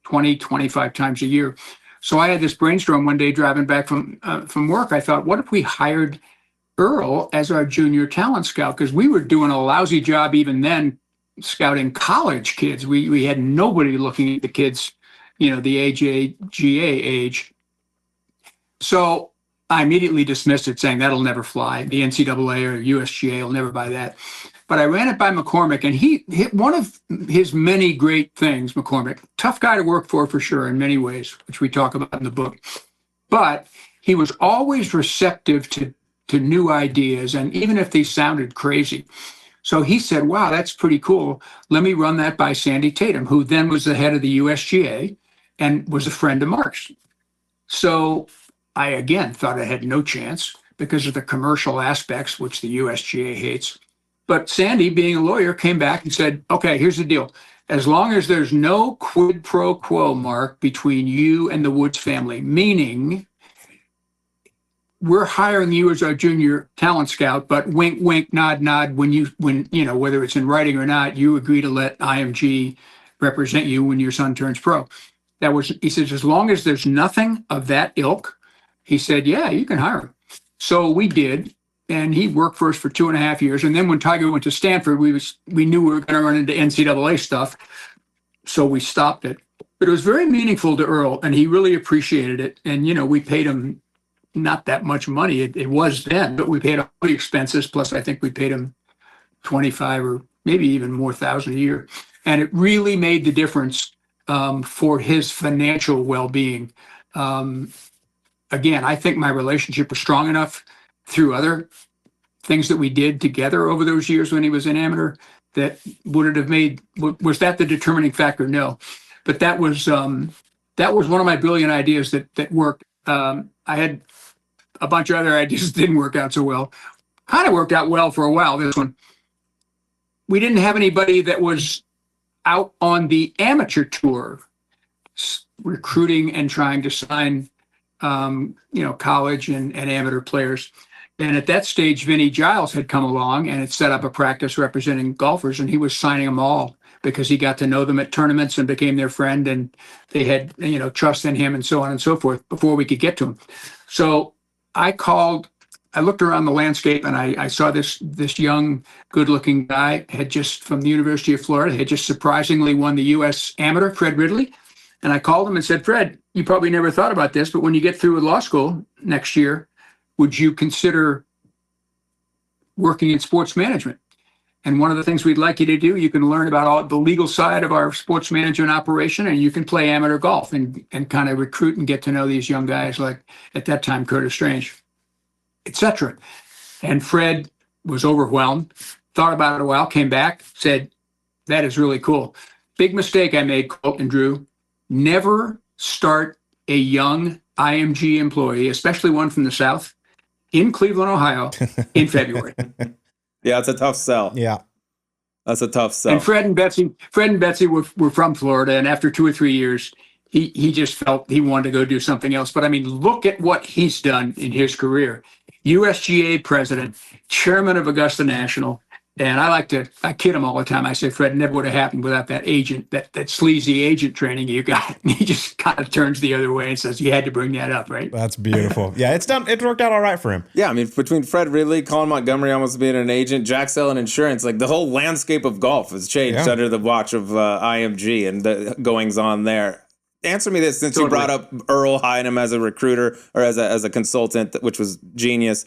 20, 25 times a year. So I had this brainstorm one day driving back from work. I thought, what if we hired Earl as our junior talent scout? Because we were doing a lousy job even then scouting college kids. We had nobody looking at the kids, the AJGA age. So I immediately dismissed it, saying that'll never fly. The NCAA or USGA will never buy that. But I ran it by McCormick, and he hit one of his many great things, McCormick. Tough guy to work for sure, in many ways, which we talk about in the book. But he was always receptive to new ideas, and even if they sounded crazy. So he said, wow, that's pretty cool. Let me run that by Sandy Tatum, who then was the head of the USGA and was a friend of Mark's. So I, again, thought I had no chance because of the commercial aspects, which the USGA hates. But Sandy, being a lawyer, came back and said, okay, here's the deal. As long as there's no quid pro quo, Mark, between you and the Woods family, meaning we're hiring you as our junior talent scout, but wink, wink, nod, nod, when whether it's in writing or not, you agree to let IMG represent you when your son turns pro. He says, as long as there's nothing of that ilk, he said, yeah, you can hire him. So we did. And he worked for us for 2.5 years. And then when Tiger went to Stanford, we knew we were going to run into NCAA stuff. So we stopped it. But it was very meaningful to Earl, and he really appreciated it. And, we paid him not that much money. It was then, but we paid all the expenses. Plus, I think we paid him 25 or maybe even more thousand a year. And it really made the difference for his financial well-being. Again, I think my relationship was strong enough through other things that we did together over those years when he was an amateur, that was that the determining factor? No, but that was one of my brilliant ideas that worked. I had a bunch of other ideas that didn't work out so well. Kind of worked out well for a while. This one, we didn't have anybody that was out on the amateur tour recruiting and trying to sign college and amateur players. And at that stage, Vinnie Giles had come along and had set up a practice representing golfers, and he was signing them all because he got to know them at tournaments and became their friend, and they had, trust in him and so on and so forth before we could get to him. So I looked around the landscape, and I saw this young, good-looking guy from the University of Florida, had just surprisingly won the U.S. Amateur, Fred Ridley. And I called him and said, Fred, you probably never thought about this, but when you get through with law school next year, would you consider working in sports management? And one of the things we'd like you to do, you can learn about all the legal side of our sports management operation, and you can play amateur golf and kind of recruit and get to know these young guys like, at that time, Curtis Strange, etc. And Fred was overwhelmed, thought about it a while, came back, said, that is really cool. Big mistake I made, Colt and Drew. Never start a young IMG employee, especially one from the South, in Cleveland, Ohio, in February. Yeah, it's a tough sell. Yeah. That's a tough sell. And Fred and Betsy were from Florida, and after 2 or 3 years, he just felt he wanted to go do something else. But I mean, look at what he's done in his career. USGA president, chairman of Augusta National, And I kid him all the time. I say, Fred, never would have happened without that agent, that sleazy agent training you got. And he just kind of turns the other way and says, you had to bring that up, right? That's beautiful. Yeah, it worked out all right for him. Yeah, I mean, between Fred Ridley, Colin Montgomerie almost being an agent, Jack selling insurance, like the whole landscape of golf has changed under the watch of IMG and the goings on there. Answer me this, since you brought up Earl hiring him as a recruiter or as a consultant, which was genius.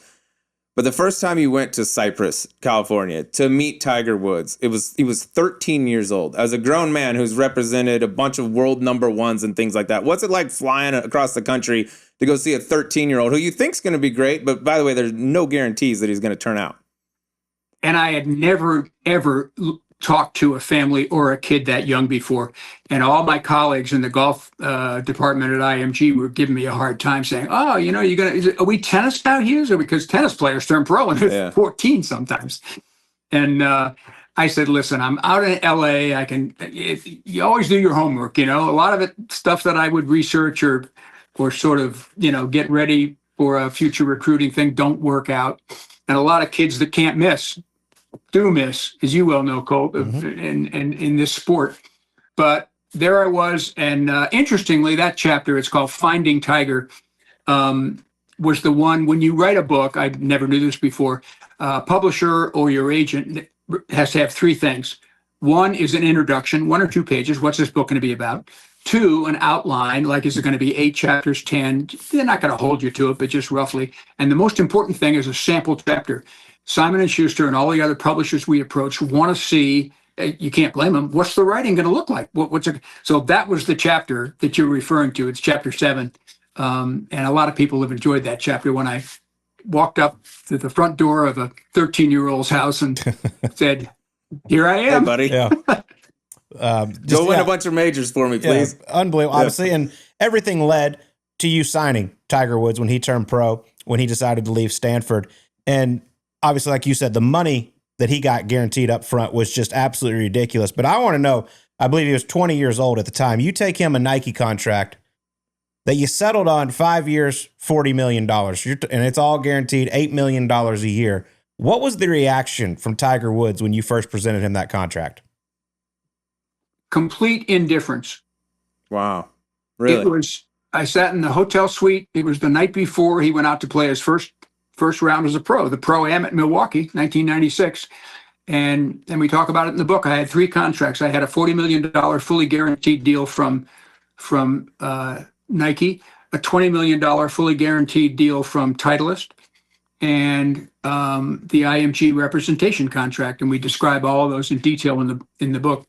But the first time you went to Cypress, California, to meet Tiger Woods, he was 13 years old. As a grown man who's represented a bunch of world number ones and things like that, what's it like flying across the country to go see a 13-year-old who you think's going to be great, but by the way, there's no guarantees that he's going to turn out? And I had never, ever talked to a family or a kid that young before. And all my colleagues in the golf department at IMG were giving me a hard time saying, oh, are we tennis now, Hughes? Or because tennis players turn pro when they're 14 sometimes. And I said, listen, I'm out in LA. You always do your homework, a lot of it stuff that I would research or sort of, get ready for a future recruiting thing don't work out. And a lot of kids that can't do miss, as you well know, Colt, in this sport. But there I was, and interestingly, that chapter, it's called Finding Tiger, was the one, when you write a book, I never knew this before, publisher or your agent has to have three things. One is an introduction, 1 or 2 pages. What's this book going to be about? 2, an outline, like is it going to be 8 chapters, 10? They're not going to hold you to it, but just roughly. And the most important thing is a sample chapter. Simon & Schuster and all the other publishers we approach want to see, you can't blame them, what's the writing going to look like? So that was the chapter that you're referring to. It's chapter 7. And a lot of people have enjoyed that chapter. When I walked up to the front door of a 13-year-old's house and said, here I am. Hey, buddy. Yeah. Go win a bunch of majors for me, please. Yeah, unbelievable, obviously. And everything led to you signing Tiger Woods when he turned pro, when he decided to leave Stanford. And obviously, like you said, the money that he got guaranteed up front was just absolutely ridiculous. But I want to know, I believe he was 20 years old at the time. You take him a Nike contract that you settled on 5 years, $40 million, and it's all guaranteed $8 million a year. What was the reaction from Tiger Woods when you first presented him that contract? Complete indifference. Wow. Really? I sat in the hotel suite. It was the night before he went out to play his first round as a pro, the Pro-Am at Milwaukee, 1996. And we talk about it in the book. I had 3 contracts. I had a $40 million fully guaranteed deal from Nike, a $20 million fully guaranteed deal from Titleist, and the IMG representation contract. And we describe all of those in detail in the book.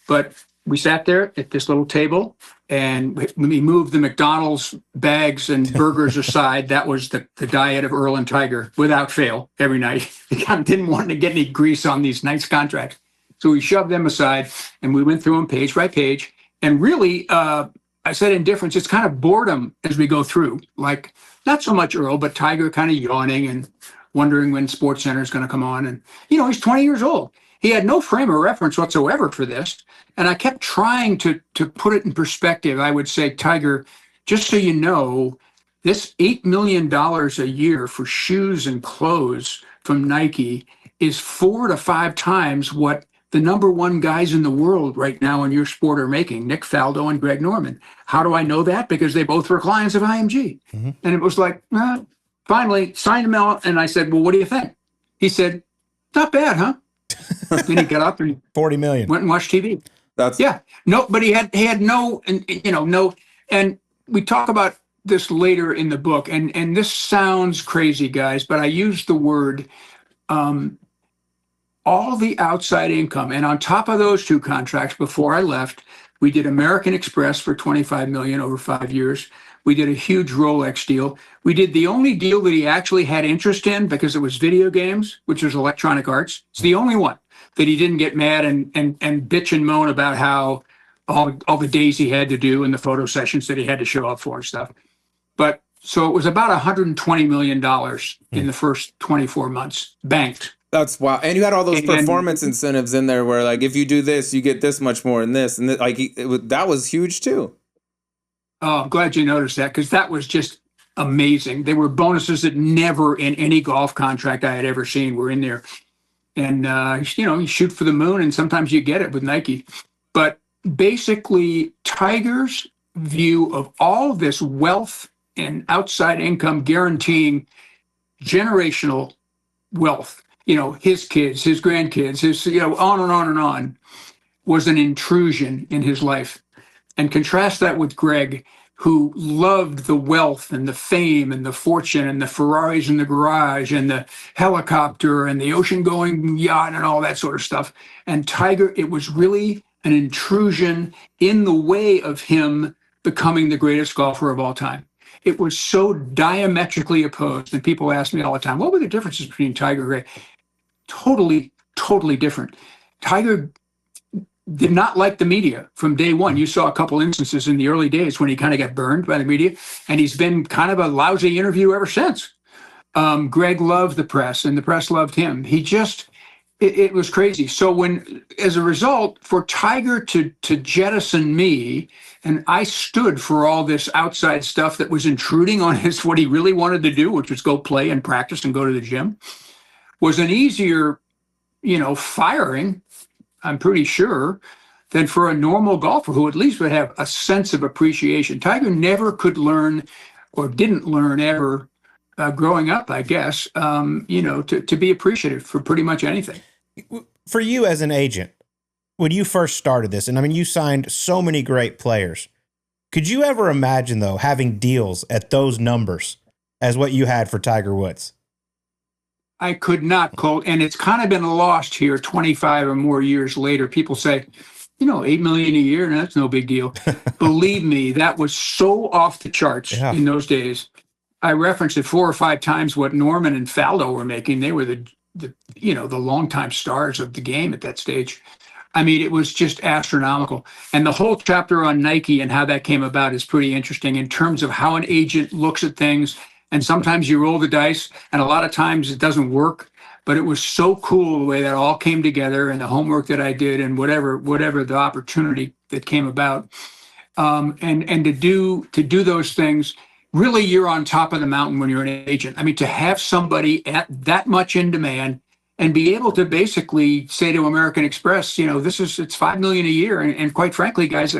But we sat there at this little table, and we moved the McDonald's bags and burgers aside. That was the diet of Earl and Tiger, without fail, every night. They kind of didn't want to get any grease on these nice contracts. So we shoved them aside, and we went through them page by page. And really, I said indifference, it's kind of boredom as we go through. Like, not so much Earl, but Tiger kind of yawning and wondering when SportsCenter is going to come on. And, he's 20 years old. He had no frame of reference whatsoever for this. And I kept trying to put it in perspective. I would say, Tiger, just so you know, this $8 million a year for shoes and clothes from Nike is 4 to 5 times what the number 1 guys in the world right now in your sport are making, Nick Faldo and Greg Norman. How do I know that? Because they both were clients of IMG. Mm-hmm. And it was like, finally, signed him out. And I said, well, what do you think? He said, not bad, huh? Then he got up and $40 million. Went and watched TV. No, but he had no, no, and we talk about this later in the book, and this sounds crazy, guys, but I use the word, all the outside income. And on top of those 2 contracts, before I left, we did American Express for $25 million over 5 years. We did a huge Rolex deal. We did the only deal that he actually had interest in, because it was video games, which was Electronic Arts. It's the only one that he didn't get mad and bitch and moan about how all the days he had to do and the photo sessions that he had to show up for and stuff. But so it was about $120 million in the first 24 months, banked. That's wow. And you had all those performance incentives in there where, like, if you do this, you get this much more and this. And like that was huge too. Oh, I'm glad you noticed that, because that was just amazing. There were bonuses that never in any golf contract I had ever seen were in there. And, you shoot for the moon, and sometimes you get it with Nike. But basically, Tiger's view of all this wealth and outside income guaranteeing generational wealth, his kids, his grandkids, his, on and on and on, was an intrusion in his life. And contrast that with Greg, who loved the wealth and the fame and the fortune and the Ferraris in the garage and the helicopter and the ocean-going yacht and all that sort of stuff. And Tiger, it was really an intrusion in the way of him becoming the greatest golfer of all time. It was so diametrically opposed. And people ask me all the time, what were the differences between Tiger and Greg? Totally, totally different. Tiger did not like the media from day one. You saw a couple instances in the early days when he kind of got burned by the media, and he's been kind of a lousy interview ever since. Greg loved the press, and the press loved him. It was crazy. So as a result, for Tiger to jettison me, and I stood for all this outside stuff that was intruding on what he really wanted to do, which was go play and practice and go to the gym, was an easier, firing, I'm pretty sure, than for a normal golfer who at least would have a sense of appreciation. Tiger never could learn, or didn't learn ever, growing up, I guess, to be appreciative for pretty much anything. For you as an agent, when you first started this, and I mean, you signed so many great players, could you ever imagine, though, having deals at those numbers as what you had for Tiger Woods? I could not, Colt, and it's kind of been lost here 25 or more years later. People say, $8 million a year, and that's no big deal. Believe me, that was so off the charts in those days. I referenced it 4 or 5 times what Norman and Faldo were making. They were the longtime stars of the game at that stage. I mean, it was just astronomical. And the whole chapter on Nike and how that came about is pretty interesting in terms of how an agent looks at things. And sometimes you roll the dice, and a lot of times it doesn't work. But it was so cool the way that all came together, and the homework that I did, and whatever the opportunity that came about, and to do those things. Really, you're on top of the mountain when you're an agent. I mean, to have somebody at that much in demand and be able to basically say to American Express, it's $5 million a year, and quite frankly, guys,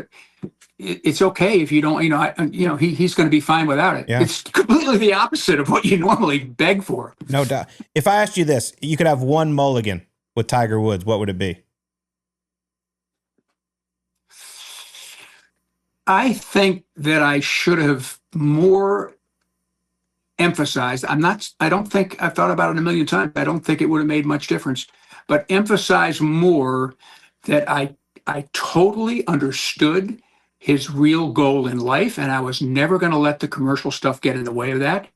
it's okay if you don't, he's going to be fine without it. Yeah. It's completely the opposite of what you normally beg for. No doubt. If I asked you this, you could have one mulligan with Tiger Woods, what would it be? I think that I should have more emphasized. I don't think I've thought about it a million times. I don't think it would have made much difference, but emphasize more that I totally understood his real goal in life, and I was never going to let the commercial stuff get in the way of that.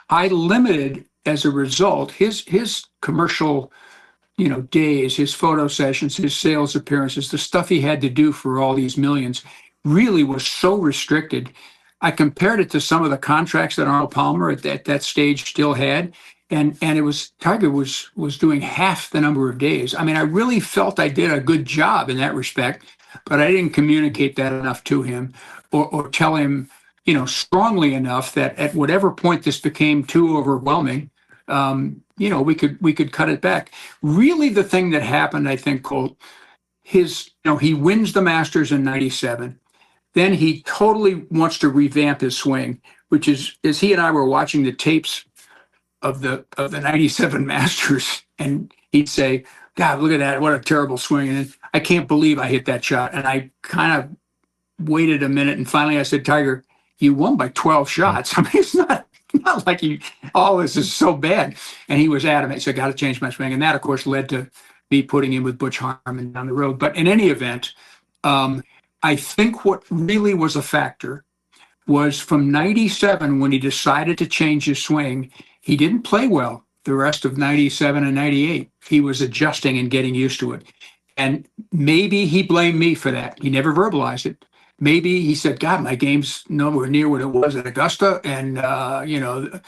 I limited, as a result, his commercial, days, his photo sessions, his sales appearances, the stuff he had to do for all these millions really was so restricted. I compared it to some of the contracts that Arnold Palmer at that stage still had, and it was Tiger was doing half the number of days. I mean, I really felt I did a good job in that respect, but I didn't communicate that enough to him, or tell him, strongly enough that at whatever point this became too overwhelming, we could cut it back. Really, the thing that happened, I think, Colt, he wins the Masters in '97. Then he totally wants to revamp his swing, which is, as he and I were watching the tapes of the '97 Masters, and he'd say, God, look at that. What a terrible swing. And I can't believe I hit that shot. And I kind of waited a minute, and finally I said, Tiger, you won by 12 shots. I mean, it's not like all this is so bad. And he was adamant. He said, got to change my swing. And that, of course, led to me putting him with Butch Harmon down the road. But in any event, I think what really was a factor was from '97, when he decided to change his swing, he didn't play well the rest of '97 and '98. He was adjusting and getting used to it. And maybe he blamed me for that. He never verbalized it. Maybe he said, God, my game's nowhere near what it was at Augusta. And,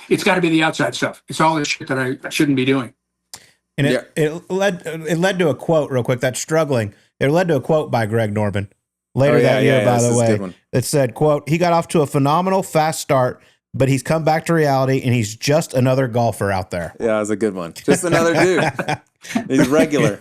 it's got to be the outside stuff. It's all this shit that I shouldn't be doing. And it led to a quote real quick, that's struggling. It led to a quote by Greg Norman later that year, by the way, that said, quote, he got off to a phenomenal fast start, but he's come back to reality and he's just another golfer out there. Yeah, that's a good one. Just another dude. He's regular.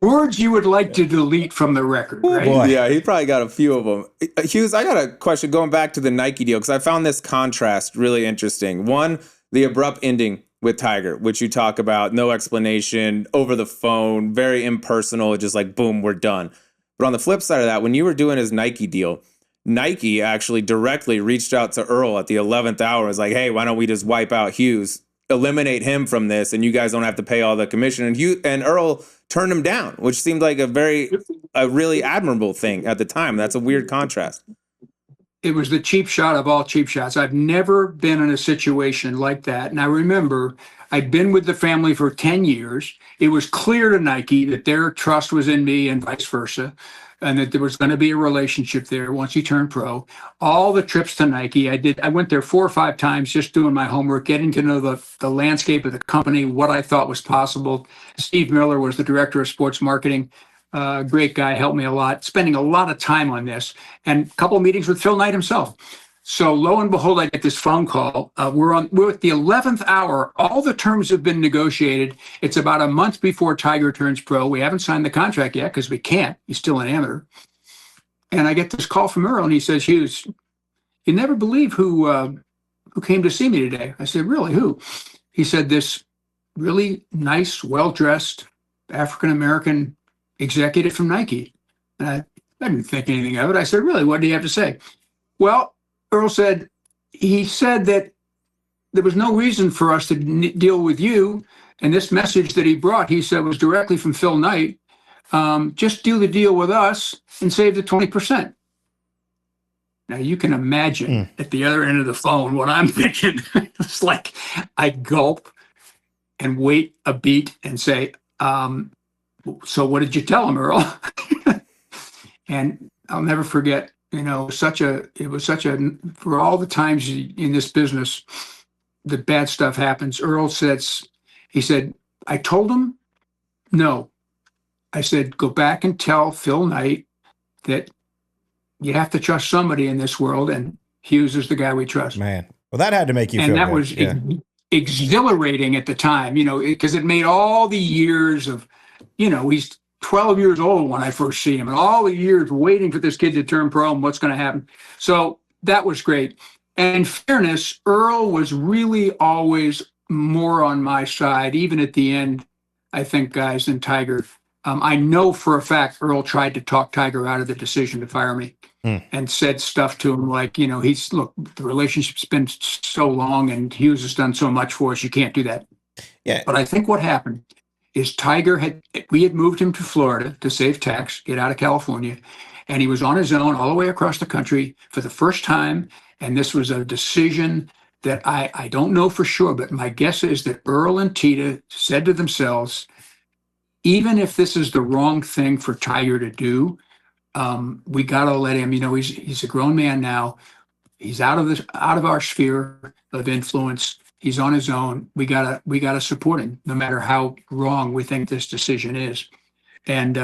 Words you would like to delete from the record, right? Boy. Yeah, he probably got a few of them. Hughes, I got a question going back to the Nike deal because I found this contrast really interesting. One, the abrupt ending with Tiger, which you talk about, no explanation, over the phone, very impersonal, just like, boom, we're done. But on the flip side of that, when you were doing his Nike deal, Nike actually directly reached out to Earl at the 11th hour. Was like, hey, why don't we just wipe out Hughes, eliminate him from this, and you guys don't have to pay all the commission. And Earl turned him down, which seemed like a really admirable thing at the time. That's a weird contrast. It was the cheap shot of all cheap shots. I've never been in a situation like that. And I remember I'd been with the family for 10 years. It was clear to Nike that their trust was in me and vice versa, and that there was going to be a relationship there once he turned pro. All the trips to Nike, I went there 4 or 5 times just doing my homework, getting to know the landscape of the company, what I thought was possible. Steve Miller was the director of sports marketing. Great guy, helped me a lot, spending a lot of time on this, and a couple of meetings with Phil Knight himself. So lo and behold, I get this phone call. We're at the 11th hour. All the terms have been negotiated. It's about a month before Tiger turns pro. We haven't signed the contract yet because we can't. He's still an amateur. And I get this call from Earl, and he says, Hughes, you never believe who came to see me today. I said, really, who? He said, this really nice, well-dressed African-American executive from Nike. And I didn't think anything of it. I said, really, what do you have to say? Well, Earl said, he said that there was no reason for us to deal with you. And this message that he brought, he said, was directly from Phil Knight. Just do the deal with us and save the 20%. Now you can imagine at the other end of the phone what I'm thinking. It's like I gulp and wait a beat and say, so what did you tell him, Earl? And I'll never forget, it was such a, for all the times in this business, the bad stuff happens. Earl says, he said, I told him, no. I said, go back and tell Phil Knight that you have to trust somebody in this world, and Hughes is the guy we trust. Man, well, that had to make you feel good. And that was exhilarating at the time, because it made all the years of, he's 12 years old when I first see him, and all the years waiting for this kid to turn pro and what's going to happen. So that was great. And in fairness, Earl was really always more on my side, even at the end, I think, guys, than Tiger. I know for a fact Earl tried to talk Tiger out of the decision to fire me and said stuff to him like, look, the relationship's been so long and Hughes has done so much for us, you can't do that. Yeah. But I think what happened is we had moved him to Florida to save tax, get out of California, and he was on his own all the way across the country for the first time. And this was a decision that I don't know for sure, but my guess is that Earl and Tita said to themselves, even if this is the wrong thing for Tiger to do, we got to let him, he's a grown man now. He's out of our sphere of influence. He's on his own. We gotta support him, no matter how wrong we think this decision is. And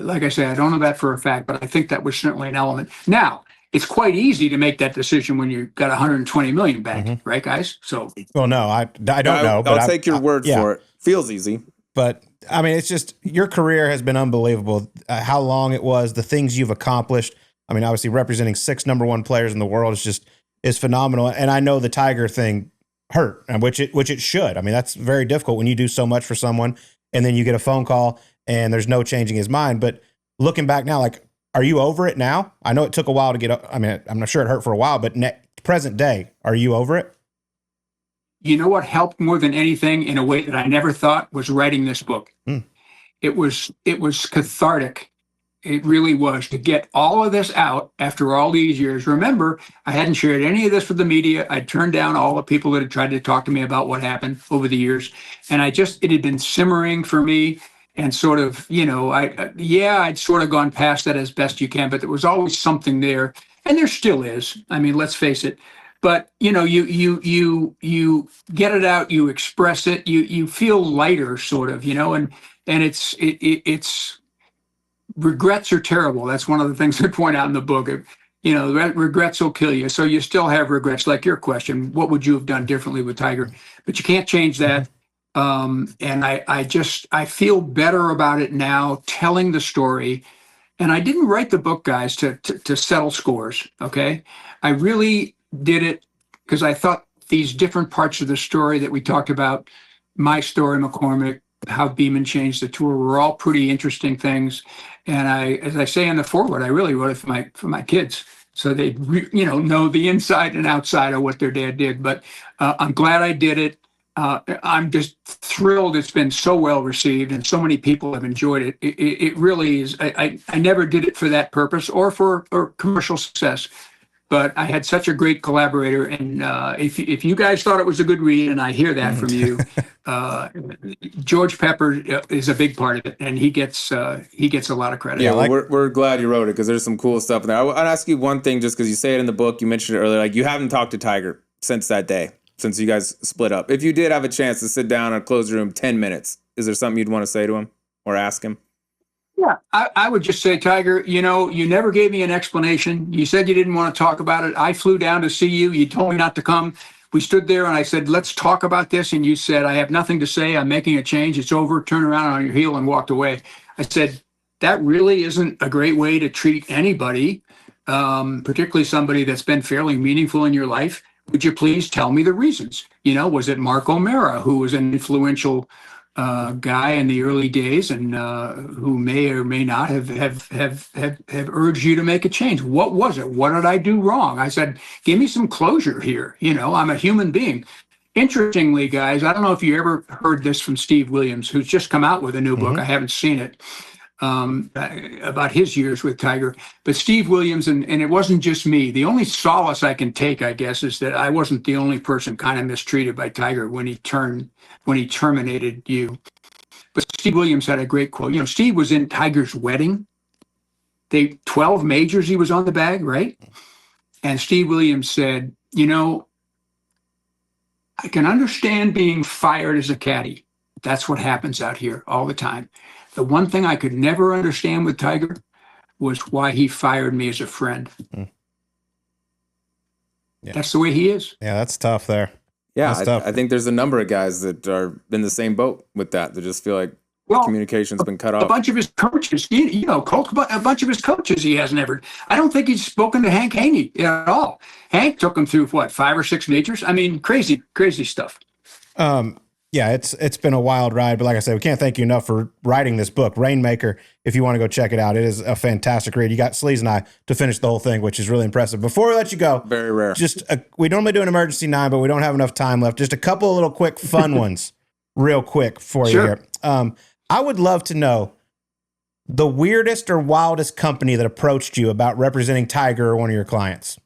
like I say, I don't know that for a fact, but I think that was certainly an element. Now, it's quite easy to make that decision when you've got 120 million back, right, guys? So, well, no, I don't know. I'll take your word for it. Feels easy, but I mean, it's just your career has been unbelievable. How long it was, the things you've accomplished. I mean, obviously representing 6 number 1 players in the world is phenomenal. And I know the Tiger thing hurt, which it should. I mean, that's very difficult when you do so much for someone and then you get a phone call and there's no changing his mind. But looking back now, like, are you over it now? I know it took a while to get. I mean, I'm not sure it hurt for a while, but present day, are you over it? You know what helped more than anything in a way that I never thought was writing this book. It was cathartic. It really was, to get all of this out after all these years. Remember, I hadn't shared any of this with the media. I'd turned down all the people that had tried to talk to me about what happened over the years. And it had been simmering for me, and sort of, I'd sort of gone past that as best you can, but there was always something there. And there still is. I mean, let's face it. But, you get it out, you express it, you feel lighter, sort of, and it's regrets are terrible. That's one of the things I point out in the book. You know, regrets will kill you. So you still have regrets, like your question. What would you have done differently with Tiger? But you can't change that. And I feel better about it now, telling the story. And I didn't write the book, guys, to settle scores. Okay, I really did it because I thought these different parts of the story that we talked about, my story, McCormick, how Beeman changed the tour, were all pretty interesting things. And as I say in the foreword, I really wrote it for my kids, so they know the inside and outside of what their dad did. But I'm glad I did it. I'm just thrilled. It's been so well received, and so many people have enjoyed it. It really is. I never did it for that purpose or for commercial success. But I had such a great collaborator, and if you guys thought it was a good read, and I hear that from you, George Pepper is a big part of it, and he gets a lot of credit. Yeah, well, we're glad you wrote it because there's some cool stuff in there. I'd ask you one thing, just because you say it in the book, you mentioned it earlier, like you haven't talked to Tiger since that day, since you guys split up. If you did have a chance to sit down in a closed room 10 minutes, is there something you'd want to say to him or ask him? Yeah, I would just say, Tiger, you never gave me an explanation. You said you didn't want to talk about it. I flew down to see you. You told me not to come. We stood there and I said, let's talk about this. And you said, I have nothing to say. I'm making a change. It's over. Turn around on your heel and walked away. I said, that really isn't a great way to treat anybody, particularly somebody that's been fairly meaningful in your life. Would you please tell me the reasons? Was it Mark O'Mara, who was an influential guy in the early days, and who may or may not have urged you to make a change? What was it? What did I do wrong? I said, give me some closure here. I'm a human being. Interestingly, guys, I don't know if you ever heard this from Steve Williams, who's just come out with a new book. I haven't seen it, about his years with Tiger. But Steve Williams, and it wasn't just me. The only solace I can take, I guess, is that I wasn't the only person kind of mistreated by Tiger when he terminated you. But Steve Williams had a great quote. Steve was in Tiger's wedding. 12 majors he was on the bag, right? And Steve Williams said, I can understand being fired as a caddy. That's what happens out here all the time. The one thing I could never understand with Tiger was why he fired me as a friend. Yeah. That's the way he is. Yeah, that's tough there. Yeah, I think there's a number of guys that are in the same boat with that. They just feel like communication's been cut off. A bunch of his coaches, Colt, a bunch of his coaches he hasn't ever. I don't think he's spoken to Hank Haney at all. Hank took him through 5 or 6 majors. I mean, crazy stuff. Yeah, it's been a wild ride, but like I said, we can't thank you enough for writing this book, Rainmaker. If you want to go check it out, it is a fantastic read. You got Sleaze and I to finish the whole thing, which is really impressive. Before we let you go, very rare. We normally do an emergency 9, but we don't have enough time left. Just a couple of little quick fun ones, real quick for you here. I would love to know the weirdest or wildest company that approached you about representing Tiger or one of your clients.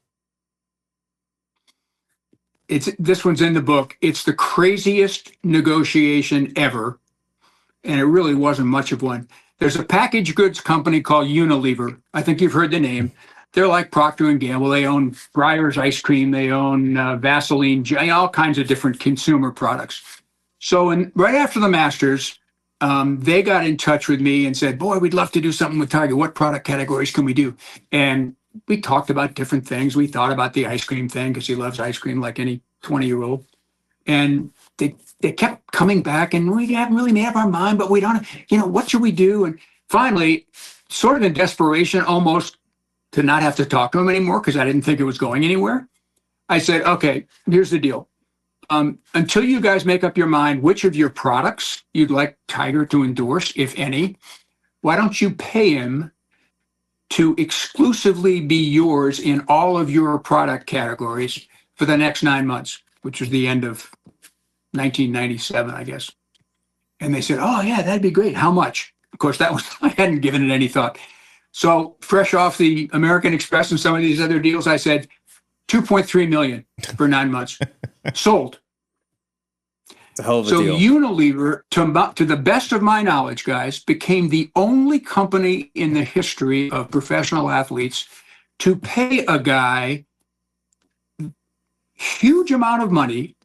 This one's in the book. It's the craziest negotiation ever, and it really wasn't much of one. There's a packaged goods company called Unilever. I think you've heard the name. They're like Procter & Gamble. They own Breyer's ice cream. They own Vaseline, all kinds of different consumer products. So right after the Masters, they got in touch with me and said, boy, we'd love to do something with Tiger. What product categories can we do? And we talked about different things. We thought about the ice cream thing because he loves ice cream like any 20-year-old. And they kept coming back, and we haven't really made up our mind, but we don't, what should we do? And finally, sort of in desperation, almost to not have to talk to him anymore because I didn't think it was going anywhere, I said, okay, here's the deal. Until you guys make up your mind which of your products you'd like Tiger to endorse, if any, why don't you pay him to exclusively be yours in all of your product categories for the next 9 months, which was the end of 1997, I guess. And they said, oh yeah, that'd be great. How much? Of course, I hadn't given it any thought. So fresh off the American Express and some of these other deals, I said, 2.3 million for 9 months. Sold. It's a hell of a deal. So Unilever, to the best of my knowledge, guys, became the only company in the history of professional athletes to pay a guy huge amount of money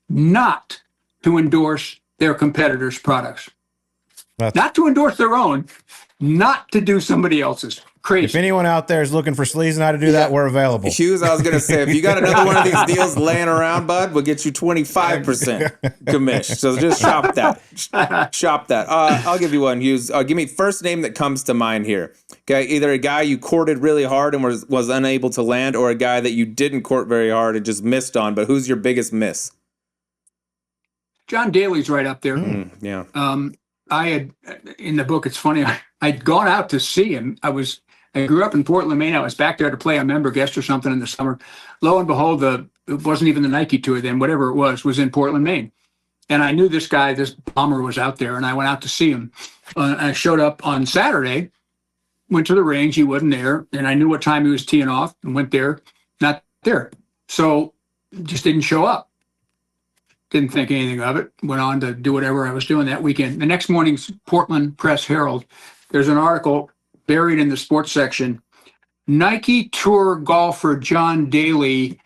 not to endorse their competitors' products. Not to endorse their own, not to do somebody else's. Crazy. If anyone out there is looking for Sleaze and how to do that, we're available. Hughes, I was going to say, if you got another one of these deals laying around, bud, we'll get you 25% commission. So just shop that. Shop that. I'll give you one, Hughes. Give me first name that comes to mind here. Okay, either a guy you courted really hard and was unable to land, or a guy that you didn't court very hard and just missed on. But who's your biggest miss? John Daly's right up there. Yeah. I had, in the book, it's funny, I'd gone out to see him. I grew up in Portland, Maine. I was back there to play a member guest or something in the summer. Lo and behold, it wasn't even the Nike tour then, whatever it was in Portland, Maine. And I knew this guy, this bomber was out there, and I went out to see him. I showed up on Saturday, went to the range, he wasn't there, and I knew what time he was teeing off and went there, not there. So just didn't show up. Didn't think anything of it. Went on to do whatever I was doing that weekend. The next morning's Portland Press Herald, there's an article buried in the sports section. Nike Tour golfer John Daly,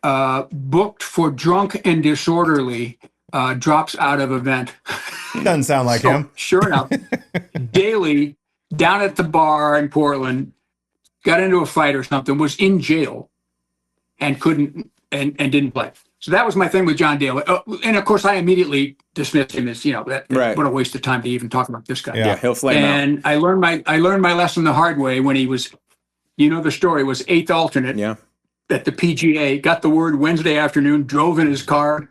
booked for drunk and disorderly, drops out of event. Doesn't sound like him. Sure enough, Daly, down at the bar in Portland, got into a fight or something, was in jail, and couldn't and didn't play. So that was my thing with John Daly. And of course, I immediately dismissed him as, Right. What a waste of time to even talk about this guy. Yeah, he'll flame out. And I learned my lesson the hard way when he was, the story, was 8th alternate at the PGA, got the word Wednesday afternoon, drove in his car,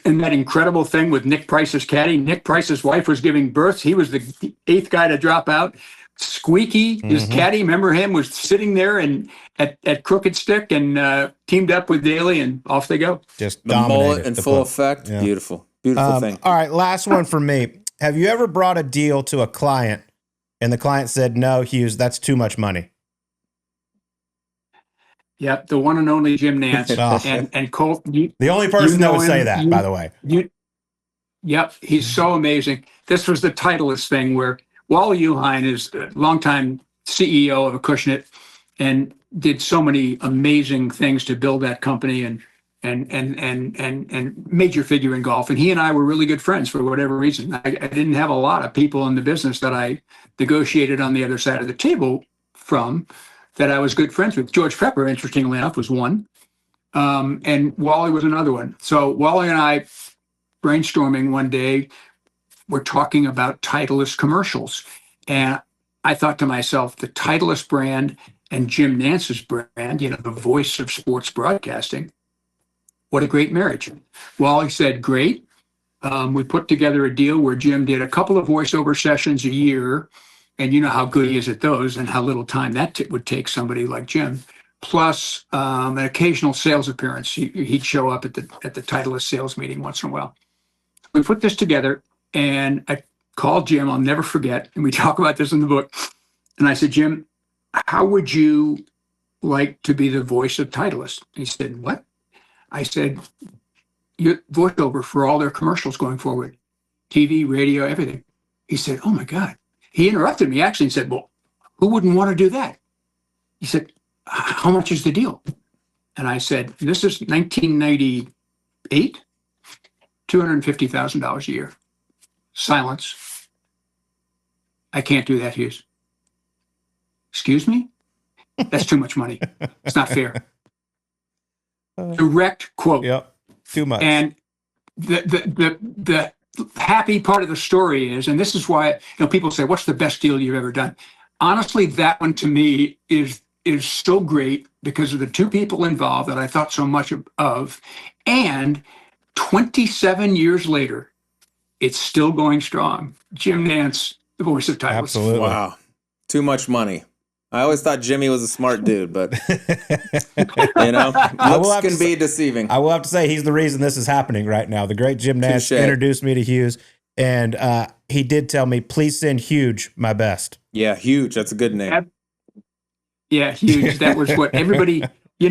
and that incredible thing with Nick Price's caddy. Nick Price's wife was giving birth. He was the 8th guy to drop out. Squeaky, his caddy, remember him, was sitting there and at Crooked Stick and teamed up with Daly, and off they go. Just the mullet in full effect. Yeah. Beautiful thing. All right, last one for me. Have you ever brought a deal to a client and the client said, "No, Hughes, that's too much money"? Yep, the one and only Jim Nance. and Colt. The only person that would say that, by the way. Yep, he's so amazing. This was the Titleist thing where Wally Uhine is a longtime CEO of Acushnet and did so many amazing things to build that company and major figure in golf. And he and I were really good friends for whatever reason. I didn't have a lot of people in the business that I negotiated on the other side of the table from that I was good friends with. George Pepper, interestingly enough, was one. And Wally was another one. So Wally and I, brainstorming one day, we're talking about Titleist commercials. And I thought to myself, the Titleist brand and Jim Nance's brand, the voice of sports broadcasting, what a great marriage. Wally said, great. We put together a deal where Jim did a couple of voiceover sessions a year. And you know how good he is at those and how little time that would take somebody like Jim. Plus an occasional sales appearance. He'd show up at the Titleist sales meeting once in a while. We put this together, and I called Jim, I'll never forget, and we talk about this in the book. And I said, Jim, how would you like to be the voice of Titleist? He said, what? I said, your voiceover for all their commercials going forward, TV, radio, everything. He said, oh my God. He interrupted me actually and said, well, who wouldn't want to do that? He said, how much is the deal? And I said, this is 1998, $250,000 a year. Silence. I can't do that, Hughes. Excuse me? That's too much money. It's not fair. Direct quote. Yep. Too much. And the happy part of the story is, and this is why people say, what's the best deal you've ever done? Honestly, that one to me is so great because of the two people involved that I thought so much of. And 27 years later, it's still going strong. Jim Nance, the voice of Titleist. Absolutely. Wow. Too much money. I always thought Jimmy was a smart dude, but looks can be deceiving. I will have to say he's the reason this is happening right now. The great Jim Nance introduced me to Hughes, and he did tell me, please send Huge my best. Yeah, Huge. That's a good name. Yeah, Huge. That was what everybody,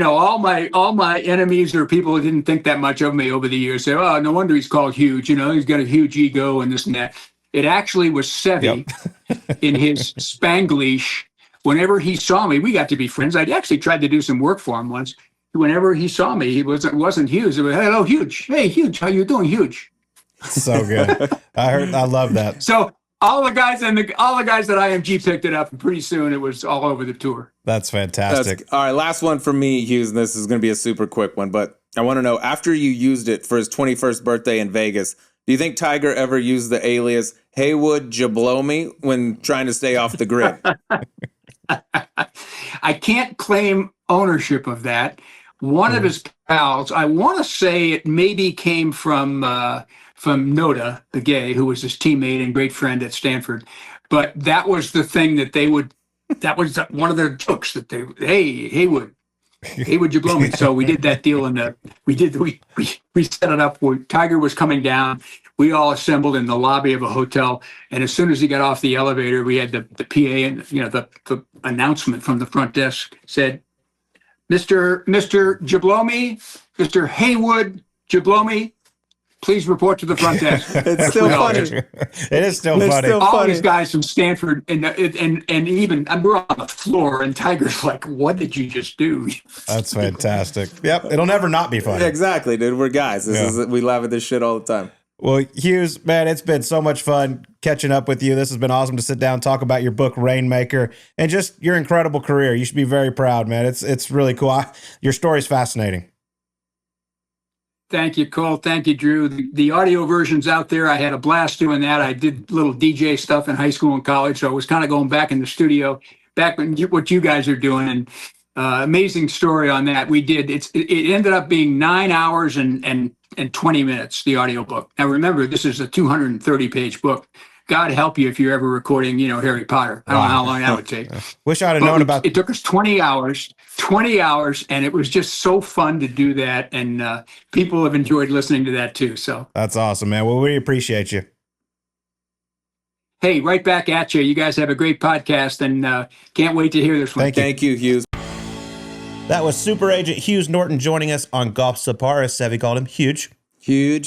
all my enemies or people who didn't think that much of me over the years say, oh, no wonder he's called Huge. He's got a huge ego and this and that. It actually was Sevy in his Spanglish. Whenever he saw me, we got to be friends. I'd actually tried to do some work for him once. Whenever he saw me, it wasn't Hughes. It was, hello, Huge. Hey, Huge. How you doing, Huge? So good. I love that. So all the guys that IMG picked it up, and pretty soon it was all over the tour. That's fantastic. All right, last one for me, Hughes. And this is going to be a super quick one, but I want to know, after you used it for his 21st birthday in Vegas, do you think Tiger ever used the alias Haywood Jablomi when trying to stay off the grid? I can't claim ownership of that. One of his pals, I want to say it maybe came from Noda, the gay, who was his teammate and great friend at Stanford. But that was the thing that that was one of their jokes that hey, Haywood Jablomi. So we did that deal and we set it up where Tiger was coming down. We all assembled in the lobby of a hotel, and as soon as he got off the elevator, we had the PA and the announcement from the front desk said, Mr. Jablomi, Mr. Haywood Jablomi, please report to the front desk. It's still funny. It is still funny. All these guys from Stanford and even we're on the floor, and Tiger's like, "What did you just do?" That's fantastic. Yep, it'll never not be funny. Exactly, dude. We're guys. We laugh at this shit all the time. Well, Hughes, man, it's been so much fun catching up with you. This has been awesome to sit down and talk about your book, Rainmaker, and just your incredible career. You should be very proud, man. It's really cool. Your story's fascinating. Thank you, Colt. Thank you, Drew. The audio version's out there. I had a blast doing that. I did little DJ stuff in high school and college, so I was kind of going back in the studio, back when what you guys are doing, and amazing story on that. We did. It ended up being 9 hours and 20 minutes, the audiobook. Now, remember, this is a 230-page book. God help you if you're ever recording, Harry Potter. I don't know how long that would take. Wish I'd have known about it. Took us 20 hours, and it was just so fun to do that. And people have enjoyed listening to that too. So that's awesome, man. Well, we appreciate you. Hey, right back at you. You guys have a great podcast, and can't wait to hear this one. Thank you, Hughes. That was Superagent Hughes Norton joining us on Golf Subpar, as Sevy called him, Huge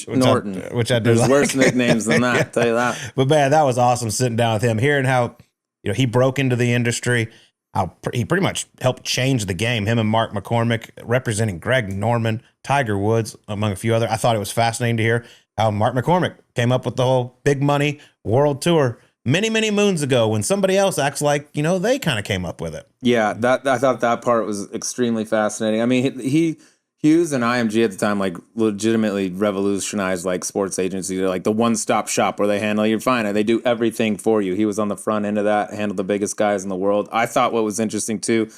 Norton. Which I do. There's like. worse nicknames than that, I'll tell you that. But man, that was awesome sitting down with him, hearing how he broke into the industry, how he pretty much helped change the game. Him and Mark McCormick representing Greg Norman, Tiger Woods, among a few other. I thought it was fascinating to hear how Mark McCormick came up with the whole big money world tour many, many moons ago when somebody else acts like, they kind of came up with it. Yeah, I thought that part was extremely fascinating. I mean, Hughes and IMG at the time, legitimately revolutionized, sports agency. They're the one-stop shop where they handle your fine. They do everything for you. He was on the front end of that, handled the biggest guys in the world. I thought what was interesting, too,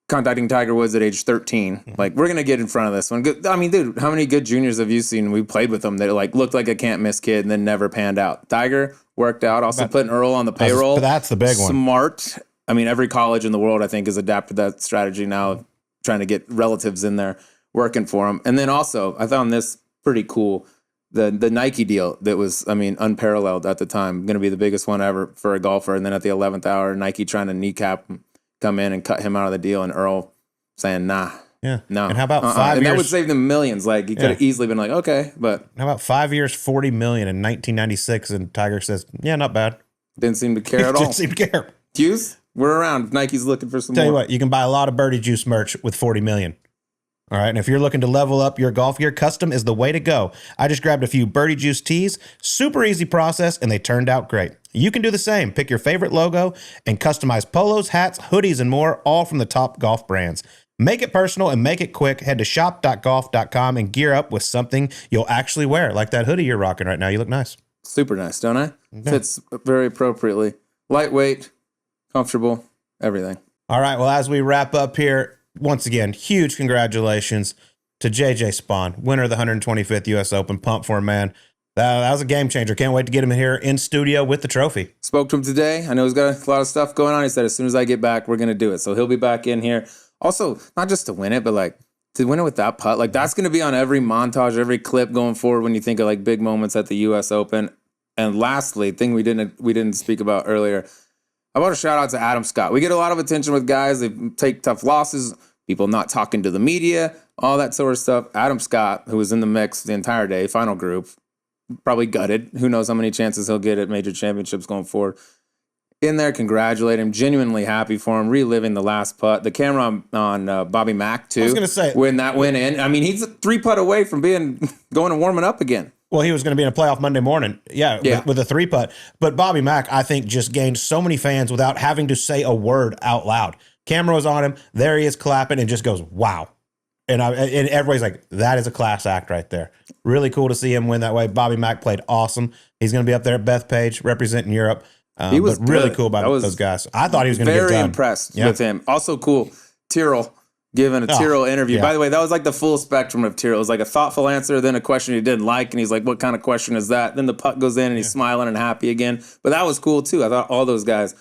contacting Tiger Woods at age 13. We're going to get in front of this one. I mean, dude, how many good juniors have you seen? We played with them that looked like a can't-miss kid and then never panned out. Tiger worked out. Also putting Earl on the payroll. That's the big one. Smart. I mean, every college in the world, I think, has adapted that strategy now, trying to get relatives in there working for them. And then also, I found this pretty cool. The Nike deal that was, unparalleled at the time. Going to be the biggest one ever for a golfer. And then at the 11th hour, Nike trying to kneecap him, come in and cut him out of the deal, and Earl saying, nah. Yeah. No. And how about 5 years? And that would save them millions. He could have easily been okay, but. How about 5 years, $40 million in 1996? And Tiger says, yeah, not bad. Didn't seem to care at all. Didn't seem to care. Hughes, we're around. Nike's looking for some more. Tell you what, you can buy a lot of Birdie Juice merch with $40 million. All right. And if you're looking to level up your golf gear, custom is the way to go. I just grabbed a few Birdie Juice tees, super easy process, and they turned out great. You can do the same. Pick your favorite logo and customize polos, hats, hoodies, and more, all from the top golf brands. Make it personal and make it quick. Head to shop.golf.com and gear up with something you'll actually wear, like that hoodie you're rocking right now. You look nice. Super nice, don't I? Yeah. Fits very appropriately. Lightweight, comfortable, everything. All right. Well, as we wrap up here, once again, huge congratulations to JJ Spaun, winner of the 125th U.S. Open. Pump for him, man. That was a game changer. Can't wait to get him here in studio with the trophy. Spoke to him today. I know he's got a lot of stuff going on. He said as soon as I get back, we're going to do it. So he'll be back in here. Also, not just to win it, but to win it with that putt. That's going to be on every montage, every clip going forward when you think of big moments at the U.S. Open. And lastly, thing we didn't speak about earlier, I want to shout out to Adam Scott. We get a lot of attention with guys. They take tough losses, people not talking to the media, all that sort of stuff. Adam Scott, who was in the mix the entire day, final group, probably gutted. Who knows how many chances he'll get at major championships going forward. In there, congratulate him. Genuinely happy for him. Reliving the last putt. The camera on Bobby Mack, too. I was going to say. When that went in. I mean, he's a 3-putt away from going and warming up again. Well, he was going to be in a playoff Monday morning. Yeah. With a 3-putt. But Bobby Mack, I think, just gained so many fans without having to say a word out loud. Camera was on him. There he is clapping and just goes, wow. And everybody's like, that is a class act right there. Really cool to see him win that way. Bobby Mack played awesome. He's going to be up there at Bethpage representing Europe. He was but really good. cool about those guys. I thought he was going to get done. Very impressed with him. Also cool, Tyrrell giving a Tyrrell interview. Yeah. By the way, that was like the full spectrum of Tyrrell. It was like a thoughtful answer, then a question he didn't like, and he's like, what kind of question is that? Then the putt goes in and he's smiling and happy again. But that was cool too. I thought all those guys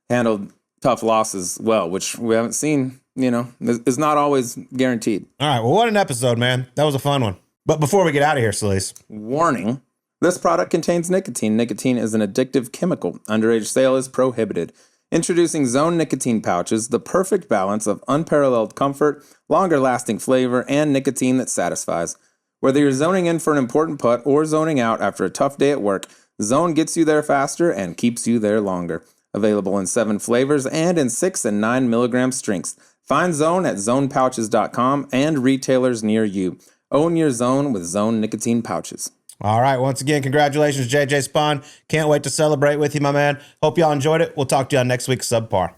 handled tough losses well, which we haven't seen, is not always guaranteed. All right. Well, what an episode, man. That was a fun one. But before we get out of here, Solis. Warning. This product contains nicotine. Nicotine is an addictive chemical. Underage sale is prohibited. Introducing Zone nicotine pouches, the perfect balance of unparalleled comfort, longer-lasting flavor, and nicotine that satisfies. Whether you're zoning in for an important putt or zoning out after a tough day at work, Zone gets you there faster and keeps you there longer. Available in 7 flavors and in 6 and 9 milligram strengths. Find Zone at zonepouches.com and retailers near you. Own your Zone with Zone nicotine pouches. All right. Once again, congratulations, JJ Spawn. Can't wait to celebrate with you, my man. Hope y'all enjoyed it. We'll talk to you on next week's Subpar.